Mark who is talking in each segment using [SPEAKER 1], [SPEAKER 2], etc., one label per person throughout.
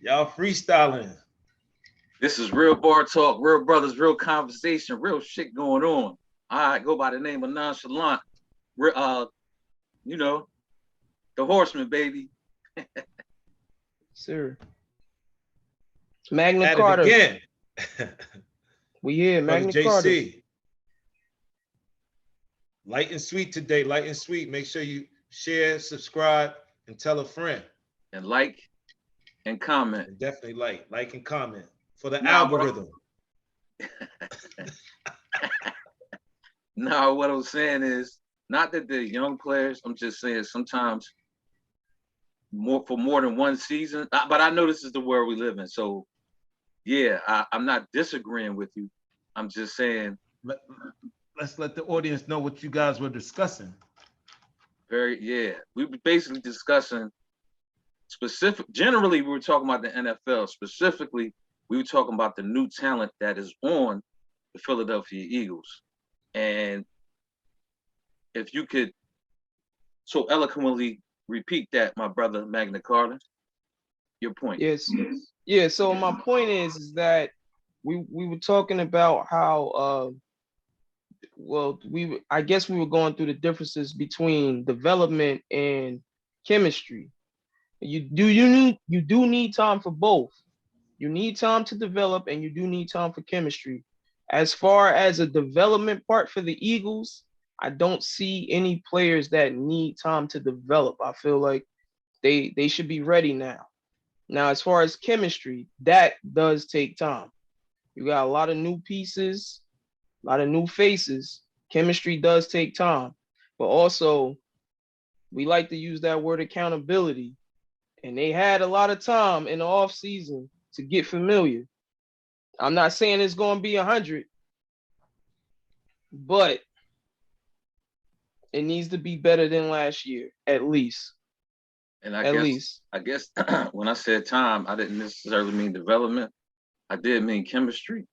[SPEAKER 1] Y'all freestyling.
[SPEAKER 2] This is real bar talk, real brothers, real conversation, real shit going on. All right, go by the name of Nonchalant. We're you know, the Horseman, baby.
[SPEAKER 3] Sir. Magna
[SPEAKER 1] At it
[SPEAKER 3] Carta.
[SPEAKER 1] again.
[SPEAKER 3] We here,
[SPEAKER 1] Brother
[SPEAKER 3] Magna Carta.
[SPEAKER 1] JC. Light and sweet today. Light and sweet. Make sure you share, subscribe, and tell a friend.
[SPEAKER 2] And like and comment.
[SPEAKER 1] And definitely like and comment for the
[SPEAKER 2] Now,
[SPEAKER 1] algorithm.
[SPEAKER 2] No, what I'm saying is not that the young players. I'm just saying sometimes more than one season. But I know this is the world we live in. So yeah, I'm not disagreeing with you. I'm just saying.
[SPEAKER 1] Let's let the audience know what you guys were discussing.
[SPEAKER 2] We were basically discussing generally we were talking about the NFL. Specifically, we were talking about the new talent that is on the Philadelphia Eagles. And if you could so eloquently repeat that, my brother Magna Carta, your point.
[SPEAKER 3] Yes. Yeah, so my point is that we were talking about how I guess we were going through the differences between development and chemistry. You do need time for both. You need time to develop and you do need time for chemistry. As far as a development part for the Eagles, I don't see any players that need time to develop. I feel like they should be ready now. Now, as far as chemistry, that does take time. You got a lot of new pieces, a lot of new faces. Chemistry does take time, but also we like to use that word accountability. And they had a lot of time in the off season to get familiar. I'm not saying it's going to be 100, but it needs to be better than last year, at least.
[SPEAKER 2] And I guess when I said time, I didn't necessarily mean development. I did mean chemistry.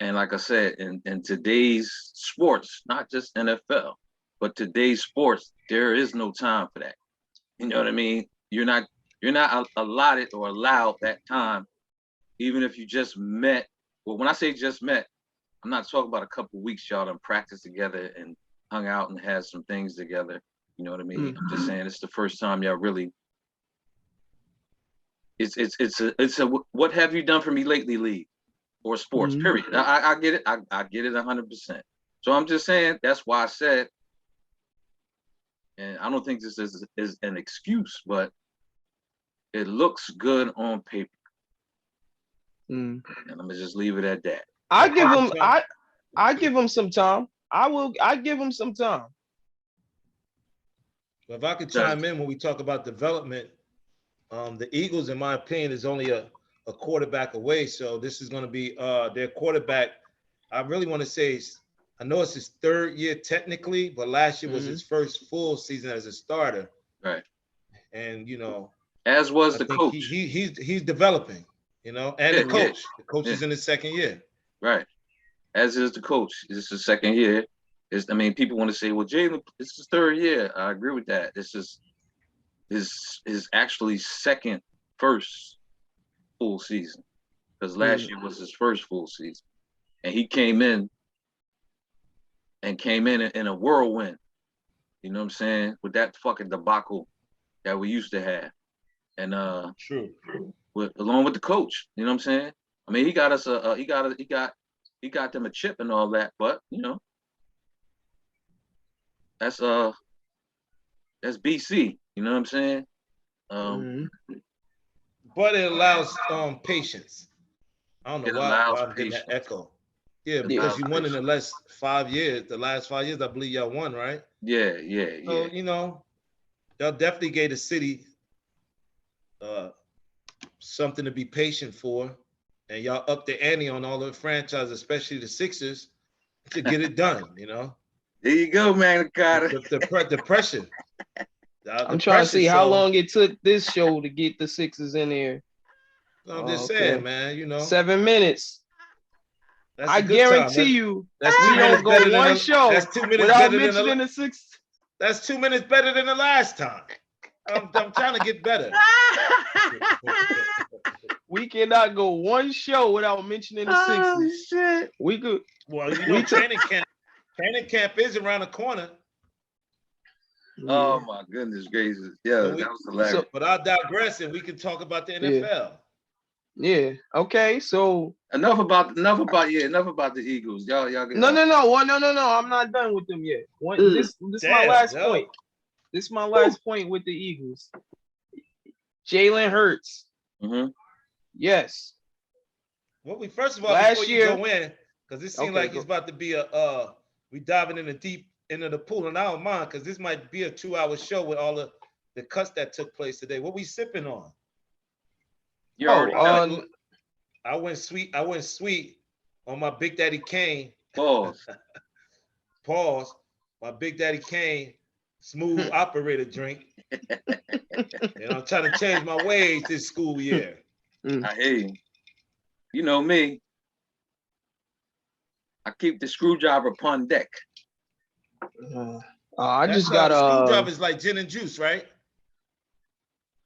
[SPEAKER 2] And like I said, in today's sports, not just NFL, but today's sports, there is no time for that. You know what I mean? You're not allotted or allowed that time, even if you just met. Well, when I say just met, I'm not talking about a couple of weeks y'all done practiced together and hung out and had some things together. You know what I mean? Mm-hmm. I'm just saying it's the first time y'all really. It's a what have you done for me lately league or sports, mm-hmm. Period. I get it. I get it 100%. So I'm just saying that's why I said, and I don't think this is an excuse, but it looks good on paper. And I'm gonna just leave it at that.
[SPEAKER 3] I give him some time. I give him some time.
[SPEAKER 1] But if I could chime in when we talk about development, the Eagles, in my opinion, is only a quarterback away. So this is going to be their quarterback. I really want to say, I know it's his third year technically, but last year was his first full season as a starter.
[SPEAKER 2] Right.
[SPEAKER 1] And you know,
[SPEAKER 2] as was the coach,
[SPEAKER 1] he's developing. You know, and the coach. Yeah. The coach is in his second year.
[SPEAKER 2] Right. As is the coach. This is his second year. People want to say, well, Jalen, it's his third year. I agree with that. This is his actually first full season. Because last year was his first full season. And he came in in a whirlwind. You know what I'm saying? With that fucking debacle that we used to have. And
[SPEAKER 1] True.
[SPEAKER 2] Along with the coach, you know what I'm saying? I mean, he got us he got them a chip and all that, but you know, that's BC, you know what I'm saying?
[SPEAKER 1] But it allows patience. I don't know why I'm getting that echo. Yeah, because you won in the last 5 years. The last 5 years, I believe y'all won, right?
[SPEAKER 2] Yeah.
[SPEAKER 1] So, you know, y'all definitely gave the city something to be patient for, and y'all up the ante on all the franchises, especially the Sixers, to get it done. You know.
[SPEAKER 2] There you go, man.
[SPEAKER 1] The pressure.
[SPEAKER 3] I'm trying to see how long it took this show to get the Sixers in there.
[SPEAKER 1] I'm just saying, man. You know,
[SPEAKER 3] 7 minutes. I guarantee you, that's we don't go one show without mentioning the Sixers.
[SPEAKER 1] That's 2 minutes better than the last time. I'm trying to get better.
[SPEAKER 3] We cannot go one show without mentioning the Sixers.
[SPEAKER 2] Oh shit!
[SPEAKER 3] We could.
[SPEAKER 1] Well, you know, training camp is around the corner.
[SPEAKER 2] Oh my goodness gracious! Yeah, that was hilarious.
[SPEAKER 1] But I'll digress, and we can talk about the NFL.
[SPEAKER 3] Yeah. Okay. So
[SPEAKER 2] enough about the Eagles. Y'all.
[SPEAKER 3] No. I'm not done with them yet. This is my last point. This is my last point with the Eagles. Jalen Hurts.
[SPEAKER 2] Mm-hmm.
[SPEAKER 3] Yes.
[SPEAKER 1] Well, first of all, before you go in, because it seems like it's about to be we diving in the deep into the pool, and I don't mind because this might be a 2-hour show with all the cuts that took place today. What we sipping on?
[SPEAKER 2] You already
[SPEAKER 1] I went sweet on my Big Daddy Kane.
[SPEAKER 2] Pause.
[SPEAKER 1] My Big Daddy Kane smooth operator drink. And I'm trying to change my ways this school year.
[SPEAKER 2] I hear you. You know me. I keep the screwdriver upon deck.
[SPEAKER 3] I just got a
[SPEAKER 1] screwdriver is like gin and juice, right?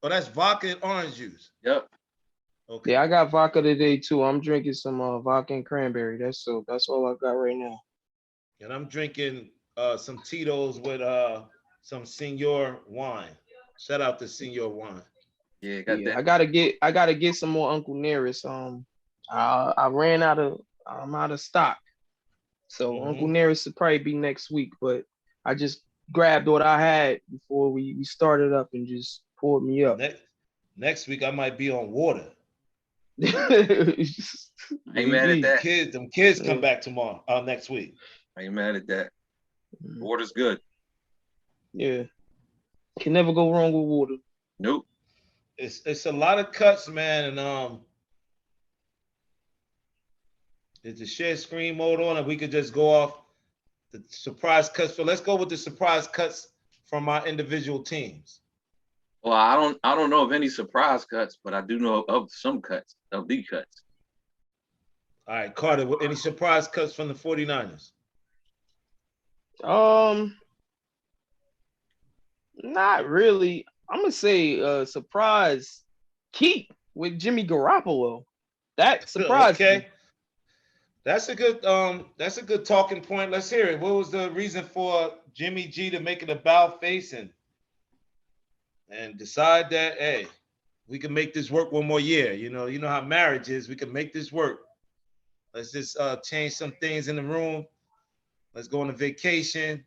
[SPEAKER 1] Oh, that's vodka and orange juice.
[SPEAKER 2] Yep.
[SPEAKER 3] Okay. Yeah, I got vodka today too. I'm drinking some vodka and cranberry. That's all I got right now.
[SPEAKER 1] And I'm drinking some Tito's with some Senor wine. Shout out to Senor wine.
[SPEAKER 2] Yeah,
[SPEAKER 3] I gotta get some more Uncle Nearest. I'm out of stock. So Uncle Nearest will probably be next week, but I just grabbed what I had before we started up and just poured me up.
[SPEAKER 1] Next week I might be on water.
[SPEAKER 2] Ain't mad at that.
[SPEAKER 1] Them kids come back tomorrow, next week.
[SPEAKER 2] Ain't mad at that. Water's good.
[SPEAKER 3] Yeah. Can never go wrong with water.
[SPEAKER 2] Nope.
[SPEAKER 1] It's a lot of cuts, man, and is the share screen mode on, and we could just go off the surprise cuts. So let's go with the surprise cuts from our individual teams.
[SPEAKER 2] Well, I don't know of any surprise cuts, but I do know of some cuts, of the cuts.
[SPEAKER 1] All right, Carter, any surprise cuts from the 49ers?
[SPEAKER 3] Not really. I'm gonna say surprise keep with Jimmy Garoppolo. That surprised me.
[SPEAKER 1] That's a good talking point. Let's hear it. What was the reason for Jimmy G to make it a bow face and decide that, hey, we can make this work one more year? You know how marriage is. We can make this work. Let's just change some things in the room. Let's go on a vacation.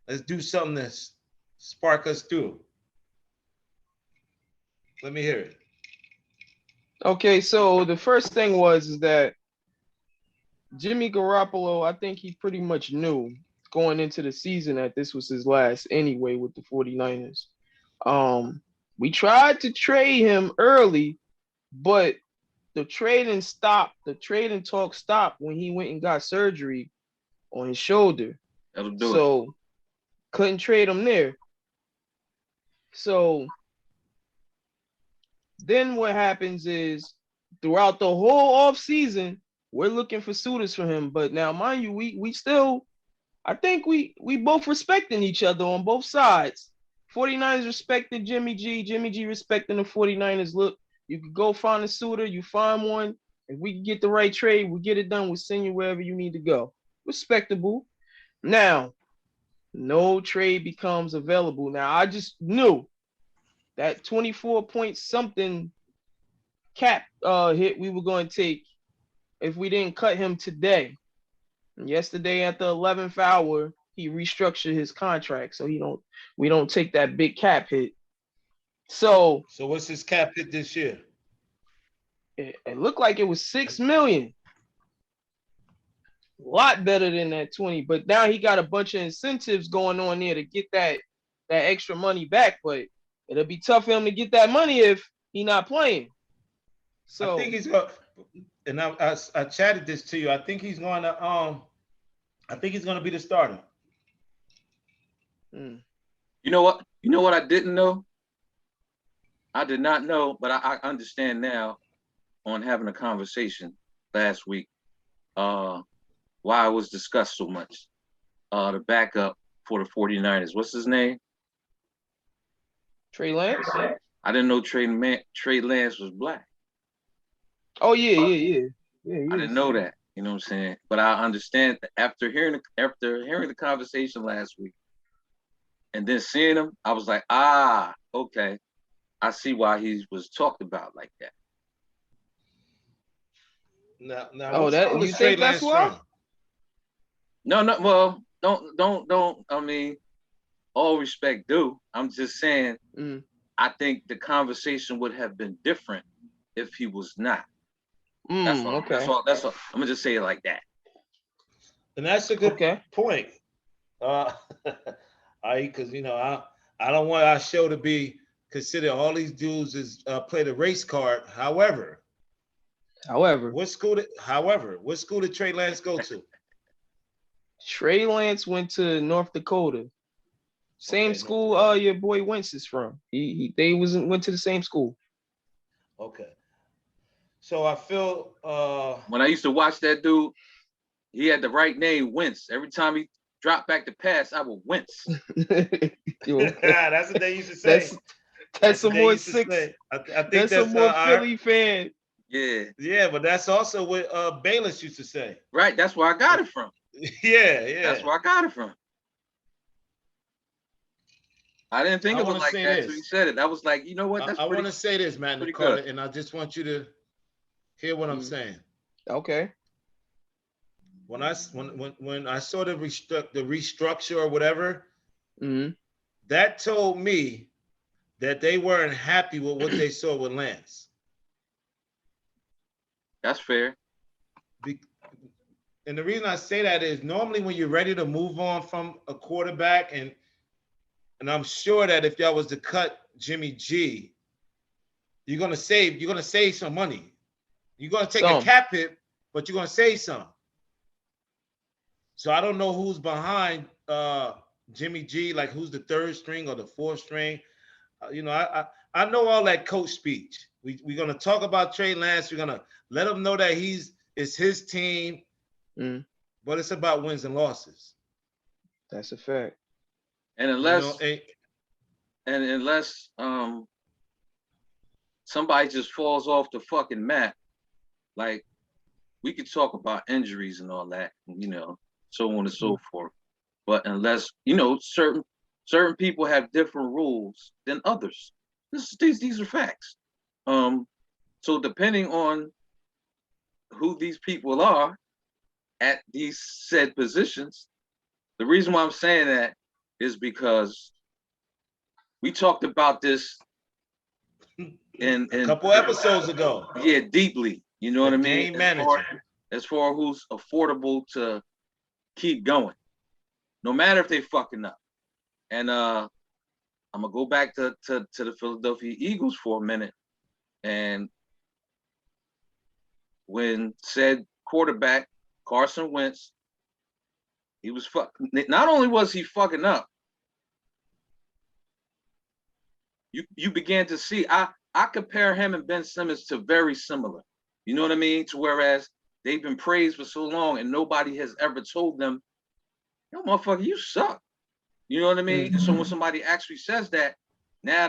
[SPEAKER 1] Let's do something to spark us through. Let me hear it.
[SPEAKER 3] Okay, so the first thing is that Jimmy Garoppolo, I think he pretty much knew going into the season that this was his last anyway with the 49ers. We tried to trade him early, but the trading talk stopped when he went and got surgery on his shoulder.
[SPEAKER 2] That'll do
[SPEAKER 3] so couldn't trade him there. So then what happens is throughout the whole offseason, we're looking for suitors for him. But now, mind you, we still, I think we both respecting each other on both sides. 49ers respected Jimmy G. Jimmy G respecting the 49ers. Look, you could go find a suitor. You find one. If we can get the right trade, we get it done. We'll send you wherever you need to go. Respectable. Now, no trade becomes available. Now, I just knew that 24-point-something cap hit we were going to take if we didn't cut him today. And yesterday at the 11th hour, he restructured his contract, so we don't take that big cap hit. So
[SPEAKER 1] what's his cap hit this year?
[SPEAKER 3] It looked like it was $6 million. A lot better than that 20, but now he got a bunch of incentives going on there to get that extra money back. But it'll be tough for him to get that money if he's not playing. So
[SPEAKER 1] I think he's going. And I chatted this to you. I think he's going to. I think he's going to be the starter.
[SPEAKER 2] You know what? You know what I didn't know? I did not know, but I understand now on having a conversation last week why it was discussed so much. The backup for the 49ers. What's his name?
[SPEAKER 3] Trey Lance?
[SPEAKER 2] I didn't know Trey Lance was black.
[SPEAKER 3] Oh yeah.
[SPEAKER 2] I didn't know that. You know what I'm saying? But I understand that after hearing the conversation last week and then seeing him, I was like, okay. I see why he was talked about like that.
[SPEAKER 1] Now what school is Trey Lance from?
[SPEAKER 2] No, well, don't. I mean, all respect due. I'm just saying, I think the conversation would have been different if he was not. That's all.
[SPEAKER 3] Okay.
[SPEAKER 2] That's all. I'm gonna just say it like that.
[SPEAKER 1] And that's a good point. Because I don't want our show to be considered all these dudes is play the race card. However, what school did Trey Lance go to?
[SPEAKER 3] Trey Lance went to North Dakota. Same school your boy Wentz is from. They went to the same school.
[SPEAKER 1] Okay. So I feel
[SPEAKER 2] when I used to watch that dude, he had the right name, Wentz. Every time he dropped back to pass, I would wince.
[SPEAKER 1] That's what they used to say.
[SPEAKER 3] That's some more six.
[SPEAKER 1] I think
[SPEAKER 3] that's some more Philly fan.
[SPEAKER 1] Yeah, but that's also what Bayless used to say.
[SPEAKER 2] Right, that's where I got it from.
[SPEAKER 1] Yeah.
[SPEAKER 2] That's where I got it from. I didn't think of it like that until you said it. I was like, you know what?
[SPEAKER 1] I want to say this, man, Carter, and I just want you to hear what I'm saying.
[SPEAKER 3] Okay.
[SPEAKER 1] When I saw the restructure or whatever, that told me that they weren't happy with what they saw with Lance.
[SPEAKER 2] That's fair.
[SPEAKER 1] And the reason I say that is normally when you're ready to move on from a quarterback, and I'm sure that if y'all was to cut Jimmy G, you're gonna save some money. You're gonna take a cap hit, but you're gonna save some. So I don't know who's behind Jimmy G, like who's the third string or the fourth string. I know all that coach speech. We're gonna talk about Trey Lance. We're gonna let him know that it's his team, but it's about wins and losses.
[SPEAKER 3] That's a fact.
[SPEAKER 2] And unless somebody just falls off the fucking map, like we could talk about injuries and all that, so on and so forth. But unless certain people have different rules than others, these are facts. So depending on who these people are at these said positions, the reason why I'm saying that is because we talked about this in
[SPEAKER 1] a couple episodes ago.
[SPEAKER 2] Yeah, deeply. You know what I mean? As far who's affordable to keep going, no matter if they fucking up. And I'm gonna go back to the Philadelphia Eagles for a minute. And when said quarterback Carson Wentz, he was not only was he fucking up, you began to see, I compare him and Ben Simmons to very similar. You know what I mean? To whereas they've been praised for so long and nobody has ever told them, yo, motherfucker, you suck. You know what I mean? And so when somebody actually says that, now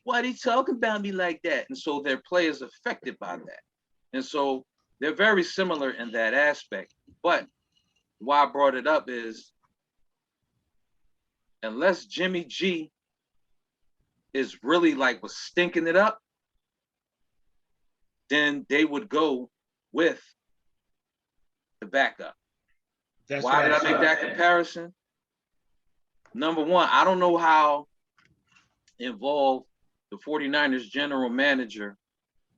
[SPEAKER 2] why they talking about me like that? And so their play is affected by that. And so they're very similar in that aspect. But why I brought it up is unless Jimmy G is really was stinking it up, then they would go with the backup. Why did I make that comparison? Number one, I don't know how involved the 49ers general manager,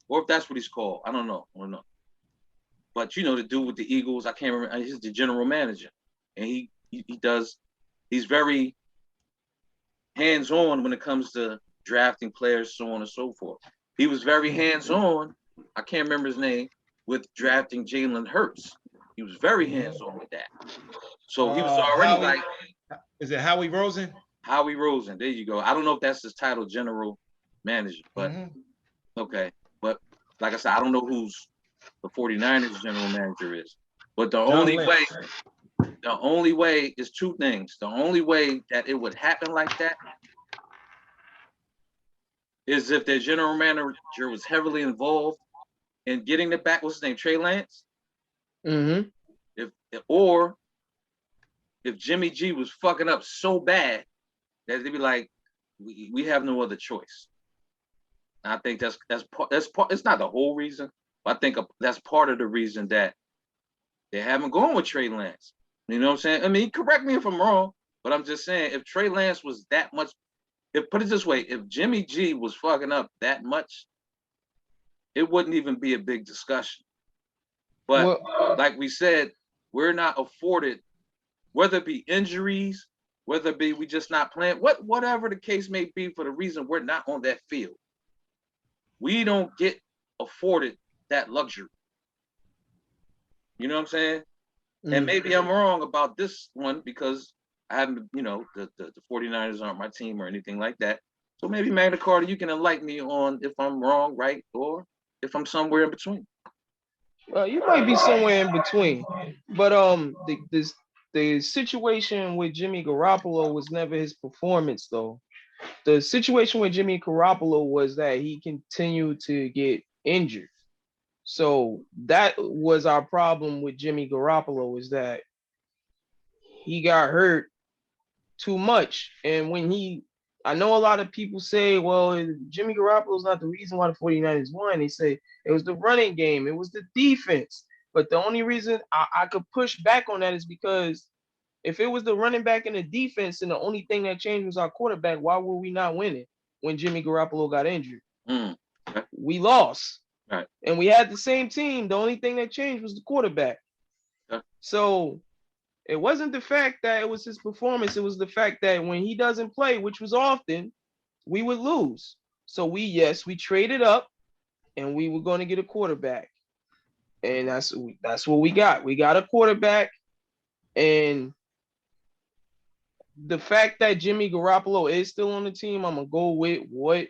[SPEAKER 2] or if that's what he's called. I don't know. But the dude with the Eagles, I can't remember. He's the general manager. And he's very hands-on when it comes to drafting players, so on and so forth. He was very hands-on, I can't remember his name, with drafting Jalen Hurts. He was very hands-on with that. So he was already
[SPEAKER 1] is it Howie Rosen?
[SPEAKER 2] Howie Rosen, there you go. I don't know if that's his title, general manager, but okay. But like I said, I don't know who's the 49ers general manager is. But the only way is two things. The only way that it would happen like that is if their general manager was heavily involved in getting the back, what's his name, Trey Lance?
[SPEAKER 3] Mm-hmm.
[SPEAKER 2] If Jimmy G was fucking up so bad that they'd be like, we have no other choice. And I think that's part. It's not the whole reason, but I think that's part of the reason that they haven't gone with Trey Lance. You know what I'm saying? I mean, correct me if I'm wrong, but I'm just saying if Trey Lance was that much, put it this way, if Jimmy G was fucking up that much, it wouldn't even be a big discussion. But like we said, we're not afforded, whether it be injuries, whether it be we just not playing, whatever the case may be, for the reason we're not on that field. We don't get afforded that luxury. You know what I'm saying? Mm-hmm. And maybe I'm wrong about this one because I haven't, the 49ers aren't my team or anything like that. So maybe Magna Carta, you can enlighten me on if I'm wrong, right, or if I'm somewhere in between.
[SPEAKER 3] You might be somewhere in between, but the situation with Jimmy Garoppolo was never his performance, though. The situation with Jimmy Garoppolo was that he continued to get injured. So that was our problem with Jimmy Garoppolo, is that he got hurt too much. And I know a lot of people say, well, Jimmy Garoppolo's not the reason why the 49ers won. They say it was the running game. It was the defense. But the only reason I could push back on that is because if it was the running back and the defense and the only thing that changed was our quarterback, why were we not winning when Jimmy Garoppolo got injured? We lost.
[SPEAKER 2] Right.
[SPEAKER 3] And we had the same team. The only thing that changed was the quarterback. So it wasn't the fact that it was his performance. It was the fact that when he doesn't play, which was often, we would lose. So we traded up and we were going to get a quarterback. And that's what we got. We got a quarterback. And the fact that Jimmy Garoppolo is still on the team, I'm going to go with what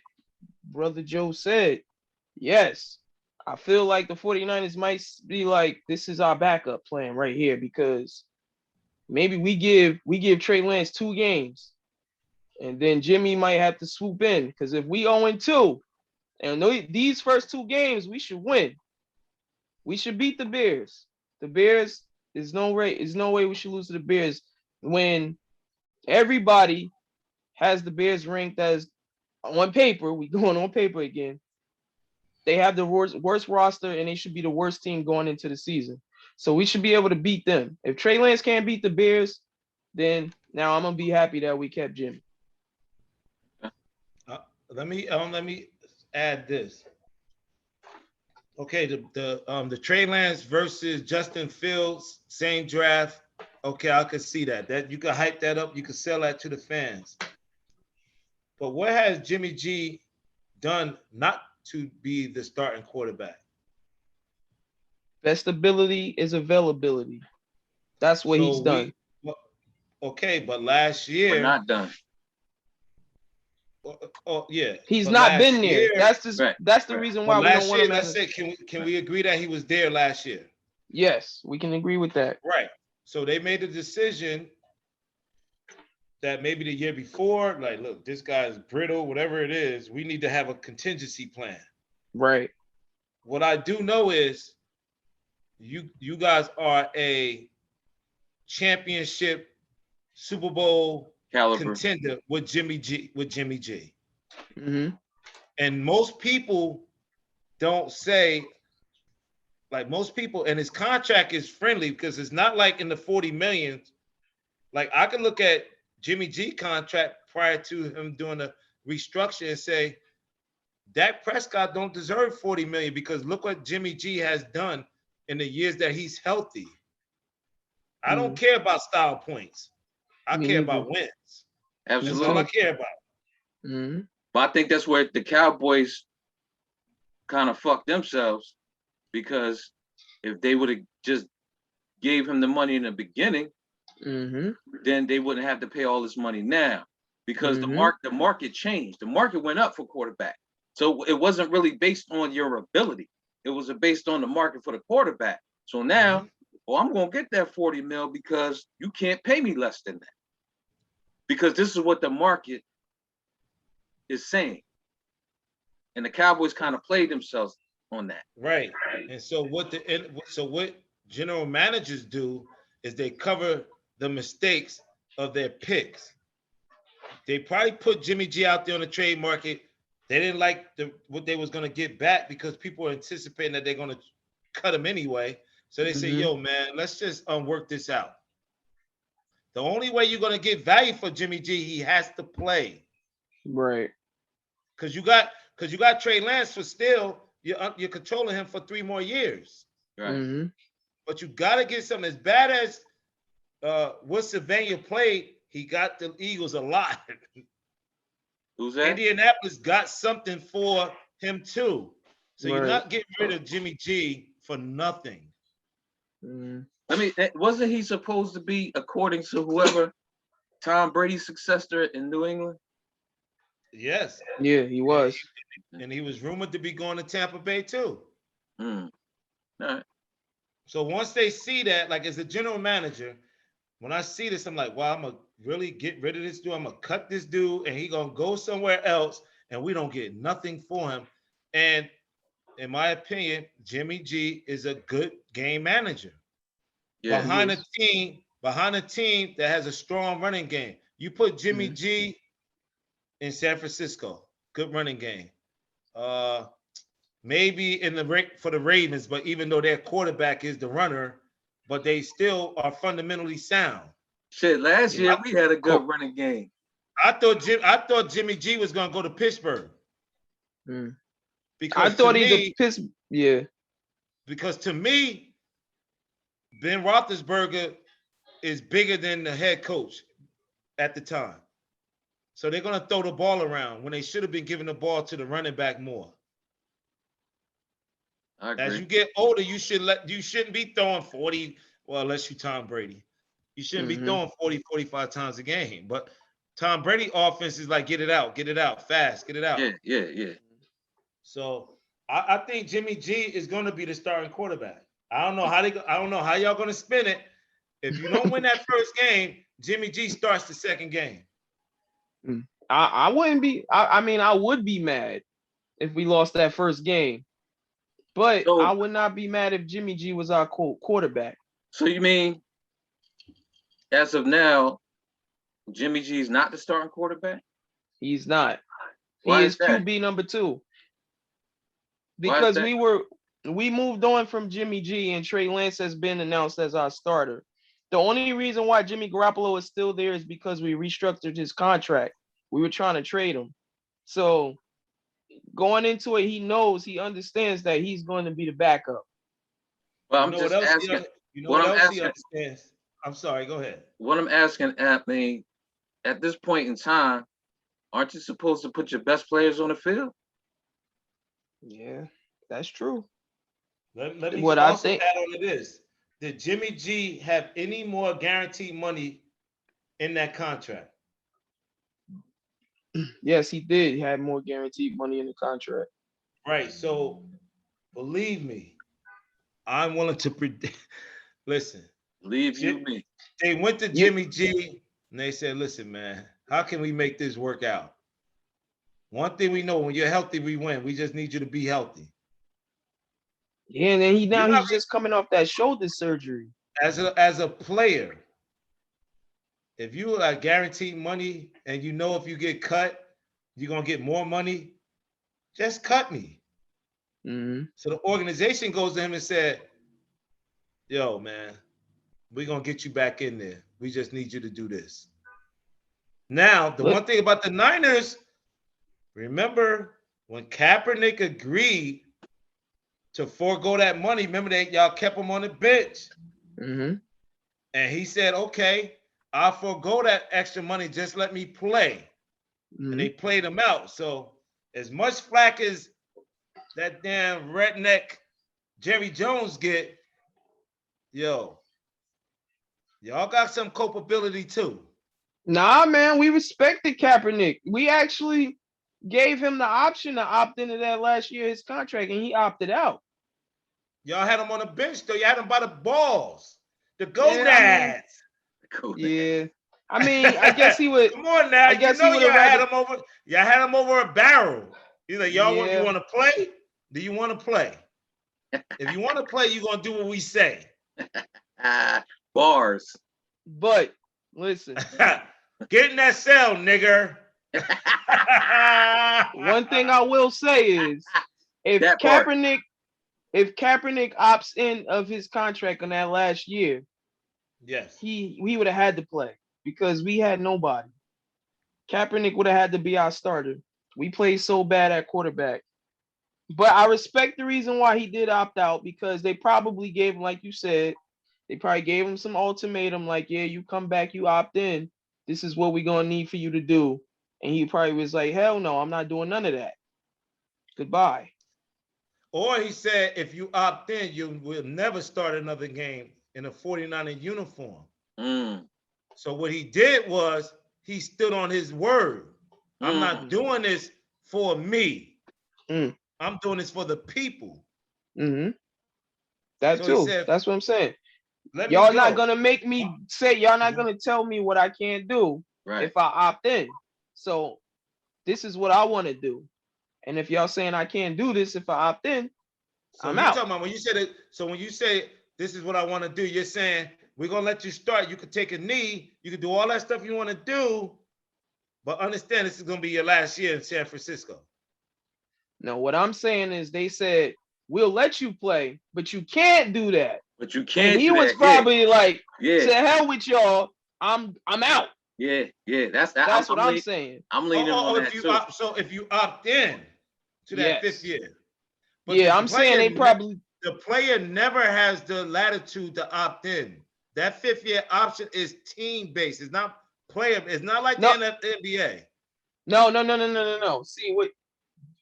[SPEAKER 3] Brother Joe said. Yes, I feel like the 49ers might be like, this is our backup plan right here, because maybe we give Trey Lance 2 games, and then Jimmy might have to swoop in, because if we 0-2, and these first 2 games, we should win. We should beat the Bears. The Bears, there's no way we should lose to the Bears when everybody has the Bears ranked as, on paper, we going on paper again, they have the worst roster, and they should be the worst team going into the season. So we should be able to beat them. If Trey Lance can't beat the Bears, then now I'm gonna be happy that we kept Jimmy.
[SPEAKER 1] Let me add this. Okay, the Trey Lance versus Justin Fields, same draft. Okay, I could see that. That you could hype that up. You could sell that to the fans. But what has Jimmy G done not to be the starting quarterback?
[SPEAKER 3] Best ability is availability. That's what he's done.
[SPEAKER 1] Okay, but last year
[SPEAKER 2] we're not done.
[SPEAKER 1] Yeah,
[SPEAKER 3] he's not been there. That's the reason why we don't want him.
[SPEAKER 1] Let's say, can we agree that he was there last year?
[SPEAKER 3] Yes, we can agree with that.
[SPEAKER 1] Right. So they made the decision that maybe the year before, like, look, this guy's brittle, whatever it is, we need to have a contingency plan.
[SPEAKER 3] Right.
[SPEAKER 1] What I do know is you guys are a championship Super Bowl caliber contender with Jimmy G.
[SPEAKER 3] Mm-hmm.
[SPEAKER 1] And most people don't say, like, most people, and his contract is friendly because it's not like in the 40 million. Like, I can look at Jimmy G contract prior to him doing a restructure and say, Dak Prescott don't deserve 40 million because look what Jimmy G has done in the years that he's healthy. I don't care about style points. I care about wins.
[SPEAKER 2] Absolutely.
[SPEAKER 1] That's all I care about.
[SPEAKER 3] Mm-hmm.
[SPEAKER 2] But I think that's where the Cowboys kind of fucked themselves, because if they would have just gave him the money in the beginning, then they wouldn't have to pay all this money now, because the market changed. The market went up for quarterback. So it wasn't really based on your ability. It was based on the market for the quarterback. So now, I'm going to get that 40 mil because you can't pay me less than that. Because this is what the market is saying. And the Cowboys kind of played themselves on that.
[SPEAKER 1] Right. And so what general managers do is they cover the mistakes of their picks. They probably put Jimmy G out there on the trade market. They didn't like what they was going to get back because people were anticipating that they're going to cut him anyway. So they say, yo, man, let's just work this out. The only way you're going to get value for Jimmy G, he has to play.
[SPEAKER 3] Right.
[SPEAKER 1] Because you got Trey Lance for still, you're controlling him for 3 more years.
[SPEAKER 2] Right.
[SPEAKER 1] But you got to get something as bad as what Savannah played. He got the Eagles a lot.
[SPEAKER 2] Who's that?
[SPEAKER 1] Indianapolis got something for him too. So you're not getting rid of Jimmy G for nothing.
[SPEAKER 2] I mean, wasn't he supposed to be, according to whoever, Tom Brady's successor in New England?
[SPEAKER 1] Yes.
[SPEAKER 3] Yeah, he was.
[SPEAKER 1] And he was rumored to be going to Tampa Bay too.
[SPEAKER 2] All right.
[SPEAKER 1] So once they see that, like as a general manager, when I see this, I'm like, wow, I'm going to really get rid of this dude. I'm going to cut this dude and he going to go somewhere else and we don't get nothing for him. And in my opinion, Jimmy G is a good game manager.
[SPEAKER 2] Yeah,
[SPEAKER 1] behind a team that has a strong running game. You put Jimmy G in San Francisco, good running game. Maybe in for the Ravens, but even though their quarterback is the runner, but they still are fundamentally sound.
[SPEAKER 2] Shit, last year we had a good running game.
[SPEAKER 1] I thought Jimmy G was gonna go to Pittsburgh.
[SPEAKER 3] Because I thought
[SPEAKER 1] Because to me, Ben Roethlisberger is bigger than the head coach at the time. So they're gonna throw the ball around when they should have been giving the ball to the running back more.
[SPEAKER 2] I agree.
[SPEAKER 1] As you get older, you shouldn't be throwing 40, well, unless you Tom Brady. You shouldn't be throwing 40, 45 times a game. But Tom Brady offense is like get it out, fast, get it out.
[SPEAKER 2] Yeah.
[SPEAKER 1] So I think Jimmy G is going to be the starting quarterback. I don't know how y'all going to spin it. If you don't win that first game, Jimmy G starts the second game.
[SPEAKER 3] I wouldn't be. I mean, I would be mad if we lost that first game. But I would not be mad if Jimmy G was our quarterback.
[SPEAKER 2] So you mean, as of now, Jimmy G is not the starting quarterback?
[SPEAKER 3] He's not.
[SPEAKER 2] Why
[SPEAKER 3] he is QB number 2. Because we moved on from Jimmy G and Trey Lance has been announced as our starter. The only reason why Jimmy Garoppolo is still there is because we restructured his contract. We were trying to trade him. So going into it, he understands that he's going to be the backup.
[SPEAKER 2] Well, I'm just asking.
[SPEAKER 1] What else he understands? I'm sorry, go ahead.
[SPEAKER 2] What I'm asking, I mean, at this point in time, aren't you supposed to put your best players on the field?
[SPEAKER 3] Yeah, that's true.
[SPEAKER 1] Let me also add on to this. Did Jimmy G have any more guaranteed money in that contract?
[SPEAKER 3] Yes, he did. He had more guaranteed money in the contract.
[SPEAKER 1] Right. So, believe me, I'm willing to predict. Listen.
[SPEAKER 2] Believe you me.
[SPEAKER 1] They went to Jimmy G and they said, listen, man, how can we make this work out? One thing we know, when you're healthy, we win. We just need you to be healthy.
[SPEAKER 3] Yeah, and then he's just coming off that shoulder surgery.
[SPEAKER 1] As a player, if you are guaranteed money and you know if you get cut, you're going to get more money, just cut me. So the organization goes to him and said, yo, man, we're going to get you back in there. We just need you to do this. Now, one thing about the Niners, remember when Kaepernick agreed to forego that money, remember that y'all kept him on the bench. And he said, okay, I'll forego that extra money. Just let me play. And they played him out. So as much flack as that damn redneck Jerry Jones get, y'all got some culpability too.
[SPEAKER 3] Nah, man, we respected Kaepernick. We actually gave him the option to opt into that last year, his contract, and he opted out.
[SPEAKER 1] Y'all had him on the bench, though. You had him by the balls. The gonads.
[SPEAKER 3] Yeah. I mean, I guess he would.
[SPEAKER 1] Come on now.
[SPEAKER 3] I guess
[SPEAKER 1] you had him over. You had him over a barrel. He's like, y'all want, you want to play? Do you want to play? If you want to play, you're going to do what we say.
[SPEAKER 2] Bars.
[SPEAKER 3] But listen.
[SPEAKER 1] Get in that cell, nigger.
[SPEAKER 3] One thing I will say is if Kaepernick opts in of his contract on that last year,
[SPEAKER 1] yes,
[SPEAKER 3] he would have had to play because we had nobody. Kaepernick would have had to be our starter. We played so bad at quarterback. But I respect the reason why he did opt out because they probably gave him, like you said, they probably gave him some ultimatum like, yeah, you come back, you opt in. This is what we're going to need for you to do. And he probably was like, hell no, I'm not doing none of that. Goodbye.
[SPEAKER 1] Or he said, if you opt in, you will never start another game in a 49er uniform. So what he did was he stood on his word. I'm not doing this for me. I'm doing this for the people.
[SPEAKER 3] That so too. Said, that's what I'm saying. Y'all not gonna make me say, y'all not gonna tell me what I can't do if I opt in. So this is what I want to do. And if y'all saying I can't do this if I opt in,
[SPEAKER 1] so
[SPEAKER 3] I'm out.
[SPEAKER 1] Talking about when you said it, so when you say this is what I want to do, you're saying we're gonna let you start. You could take a knee, you could do all that stuff you want to do, but understand this is gonna be your last year in San Francisco.
[SPEAKER 3] No, what I'm saying is they said we'll let you play, but you can't do that.
[SPEAKER 2] But you can't.
[SPEAKER 3] And he was probably like, to hell with y'all. I'm out.
[SPEAKER 2] Yeah. That's
[SPEAKER 3] what I'm saying.
[SPEAKER 2] I'm leaning on that too.
[SPEAKER 1] So if you opt in to that 5th year,
[SPEAKER 3] but I'm saying they probably
[SPEAKER 1] the player never has the latitude to opt in. That 5th year option is team based. It's not player. It's not like the NBA.
[SPEAKER 3] No. See what.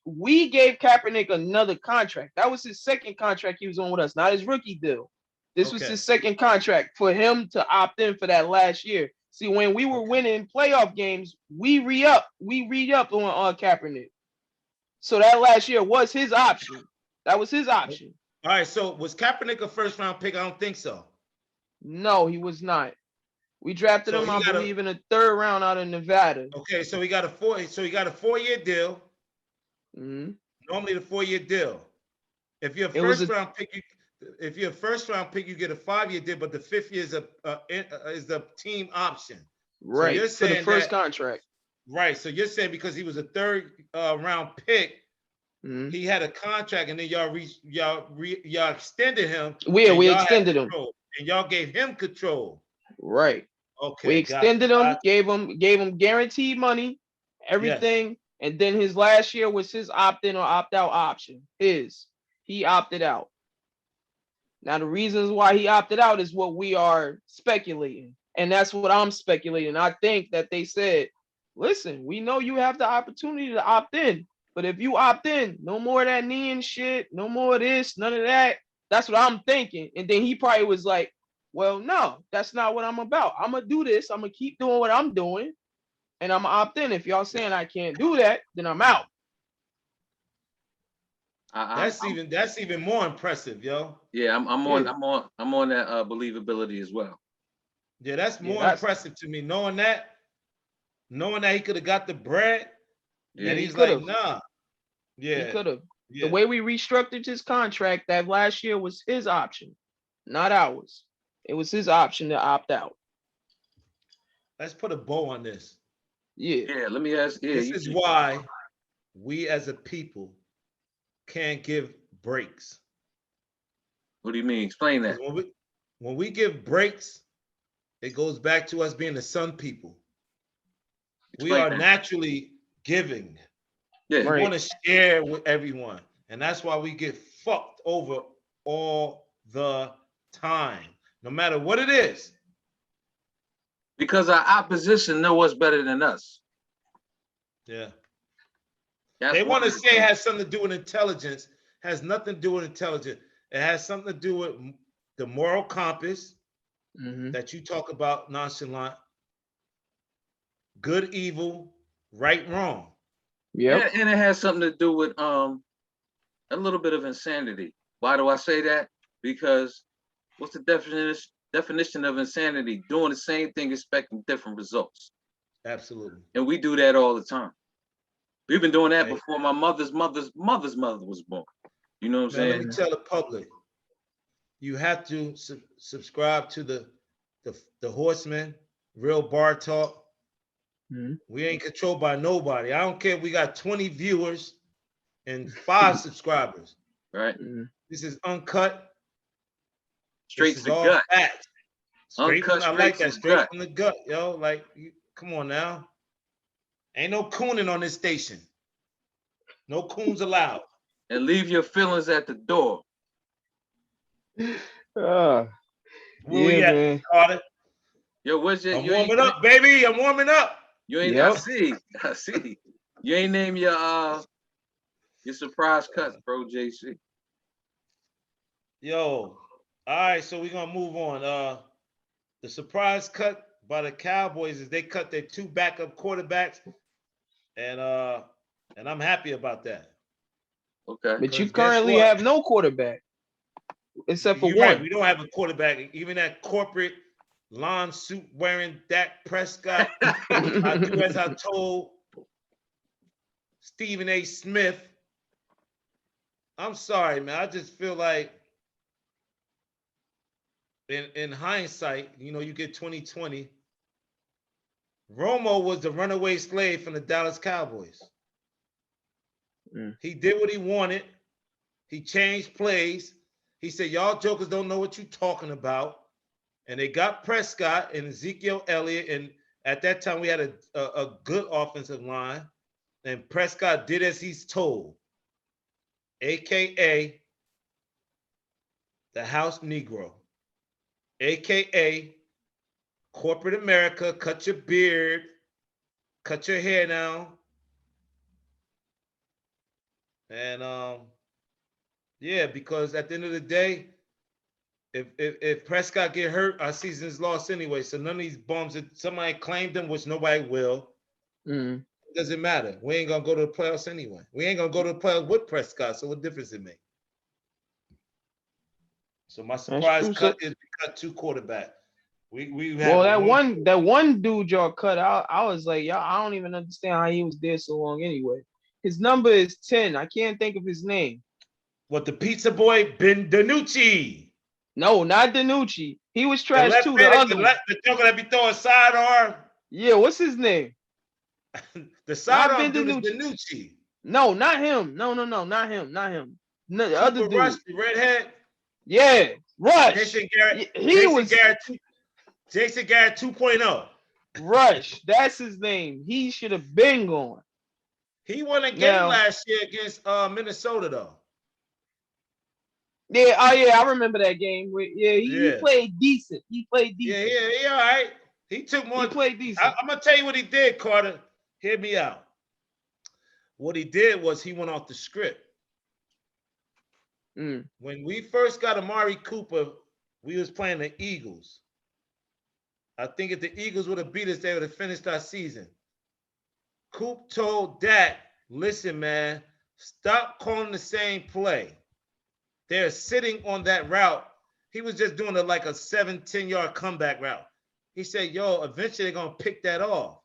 [SPEAKER 3] We gave Kaepernick another contract. That was his second contract he was on with us, not his rookie deal. This was his second contract for him to opt in for that last year. See, when we were winning playoff games, we re-up on Kaepernick. So that last year was his option. That was his option.
[SPEAKER 1] All right, so was Kaepernick a first-round pick? I don't think so.
[SPEAKER 3] No, he was not. We drafted him, I believe, in the 3rd round out of Nevada.
[SPEAKER 1] Okay, so he got a 4-year deal. Normally the 4-year deal. If you're a first-round pick, you get a 5-year deal, but the 5th year is the team option.
[SPEAKER 3] Right. So you're saying for the first contract.
[SPEAKER 1] Right. So you're saying because he was a 3rd round pick, he had a contract, and then y'all extended him.
[SPEAKER 3] We extended him,
[SPEAKER 1] and y'all gave him control.
[SPEAKER 3] Right.
[SPEAKER 1] Okay.
[SPEAKER 3] We extended him, gave him guaranteed money, everything. Yes. And then his last year was his opt-in or opt-out option. He opted out. Now, the reasons why he opted out is what we are speculating. And that's what I'm speculating. I think that they said, listen, we know you have the opportunity to opt in. But if you opt in, no more of that knee and shit, no more of this, none of that. That's what I'm thinking. And then he probably was like, well, no, that's not what I'm about. I'm going to do this. I'm going to keep doing what I'm doing. And I'm opt in. If y'all saying I can't do that, then I'm out.
[SPEAKER 1] That's even more impressive, yo.
[SPEAKER 2] Yeah, I'm on that believability as well.
[SPEAKER 1] Yeah, that's more impressive to me. Knowing that he could have got the bread, and he's like, nah. Yeah,
[SPEAKER 3] he could have. Yeah. The way we restructured his contract that last year was his option, not ours. It was his option to opt out.
[SPEAKER 1] Let's put a bow on this.
[SPEAKER 2] Yeah, let me ask.
[SPEAKER 1] This is why we as a people can't give breaks.
[SPEAKER 2] What do you mean? Explain that.
[SPEAKER 1] When we give breaks, it goes back to us being the sun people. We are naturally giving.
[SPEAKER 2] Yeah,
[SPEAKER 1] we want to share with everyone. And that's why we get fucked over all the time, no matter what it is.
[SPEAKER 2] Because our opposition know what's better than us.
[SPEAKER 1] Yeah. They want to say it has something to do with intelligence. Has nothing to do with intelligence. It has something to do with the moral compass that you talk about nonchalant. Good, evil, right, wrong.
[SPEAKER 2] Yeah, and it has something to do with a little bit of insanity. Why do I say that? Because what's the definition of insanity? Doing the same thing, expecting different results.
[SPEAKER 1] Absolutely.
[SPEAKER 2] And we do that all the time. We've been doing that before my mother's mother was born. You know what I'm saying?
[SPEAKER 1] Let me tell the public, you have to subscribe to the Horsemen, real BarTalk. Mm-hmm. We ain't controlled by nobody. I don't care if we got 20 viewers and 5 subscribers.
[SPEAKER 2] Right.
[SPEAKER 1] Mm-hmm. This is uncut.
[SPEAKER 2] Straight
[SPEAKER 1] this
[SPEAKER 2] to
[SPEAKER 1] is all
[SPEAKER 2] gut.
[SPEAKER 1] Facts. Straight
[SPEAKER 2] Uncut,
[SPEAKER 1] from, I like that. Straight from the gut, yo. Like, come on now. Ain't no cooning on this station. No coons allowed.
[SPEAKER 2] And leave your feelings at the door.
[SPEAKER 1] Where we at, man. Carter?
[SPEAKER 2] Yo, what's your?
[SPEAKER 1] I'm warming up, baby. I'm warming up.
[SPEAKER 2] You ain't. Yep. I see. You ain't name your surprise cuts, bro, JC.
[SPEAKER 1] Yo, all right. So we're gonna move on. The surprise cut by the Cowboys is they cut their 2 backup quarterbacks, and I'm happy about that.
[SPEAKER 3] Okay. But you currently have no quarterback except for one. Right.
[SPEAKER 1] We don't have a quarterback. Even that corporate lawn suit wearing Dak Prescott. I do as I told Stephen A. Smith. I'm sorry, man. I just feel like in hindsight, you get 2020. Romo was the runaway slave from the Dallas Cowboys. He did what he wanted. He changed plays. He said, y'all jokers don't know what you're talking about. And they got Prescott and Ezekiel Elliott. And at that time, we had a good offensive line. And Prescott did as he's told, a.k.a. the House Negro, a.k.a. corporate America, cut your beard, cut your hair now. And because at the end of the day, if Prescott get hurt, our season's lost anyway. So none of these bums, if somebody claimed them, which nobody will, it doesn't matter. We ain't gonna go to the playoffs anyway. We ain't gonna go to the playoffs with Prescott. So what difference it make? So my surprise cut is we cut 2 quarterbacks. We have
[SPEAKER 3] that one dude y'all cut out. I was like, y'all, I don't even understand how he was there so long anyway. His number is 10. I can't think of his name.
[SPEAKER 1] What, the pizza boy, Ben DiNucci?
[SPEAKER 3] No, not DiNucci. He was trash too. The
[SPEAKER 1] joker that be throwing sidearm.
[SPEAKER 3] Yeah, what's his name?
[SPEAKER 1] The sidearm dude is DiNucci.
[SPEAKER 3] No, not him. No, not him. No, the other dude.
[SPEAKER 1] Rush, the redhead.
[SPEAKER 3] Yeah, Rush.
[SPEAKER 1] Jason Garrett. Jason Garrett 2.0.
[SPEAKER 3] Rush, that's his name. He should have been gone.
[SPEAKER 1] He won a game last year against Minnesota, though.
[SPEAKER 3] Yeah, I remember that game. He played decent.
[SPEAKER 1] Yeah, all right. He took more.
[SPEAKER 3] He played decent.
[SPEAKER 1] I'm gonna tell you what he did, Carter. Hear me out. What he did was he went off the script. When we first got Amari Cooper, we was playing the Eagles. I think if the Eagles would have beat us, they would have finished our season. Coop told Dak, listen, man, stop calling the same play. They're sitting on that route. He was just doing like a 7-10 yard comeback route. He said, yo, eventually they're going to pick that off.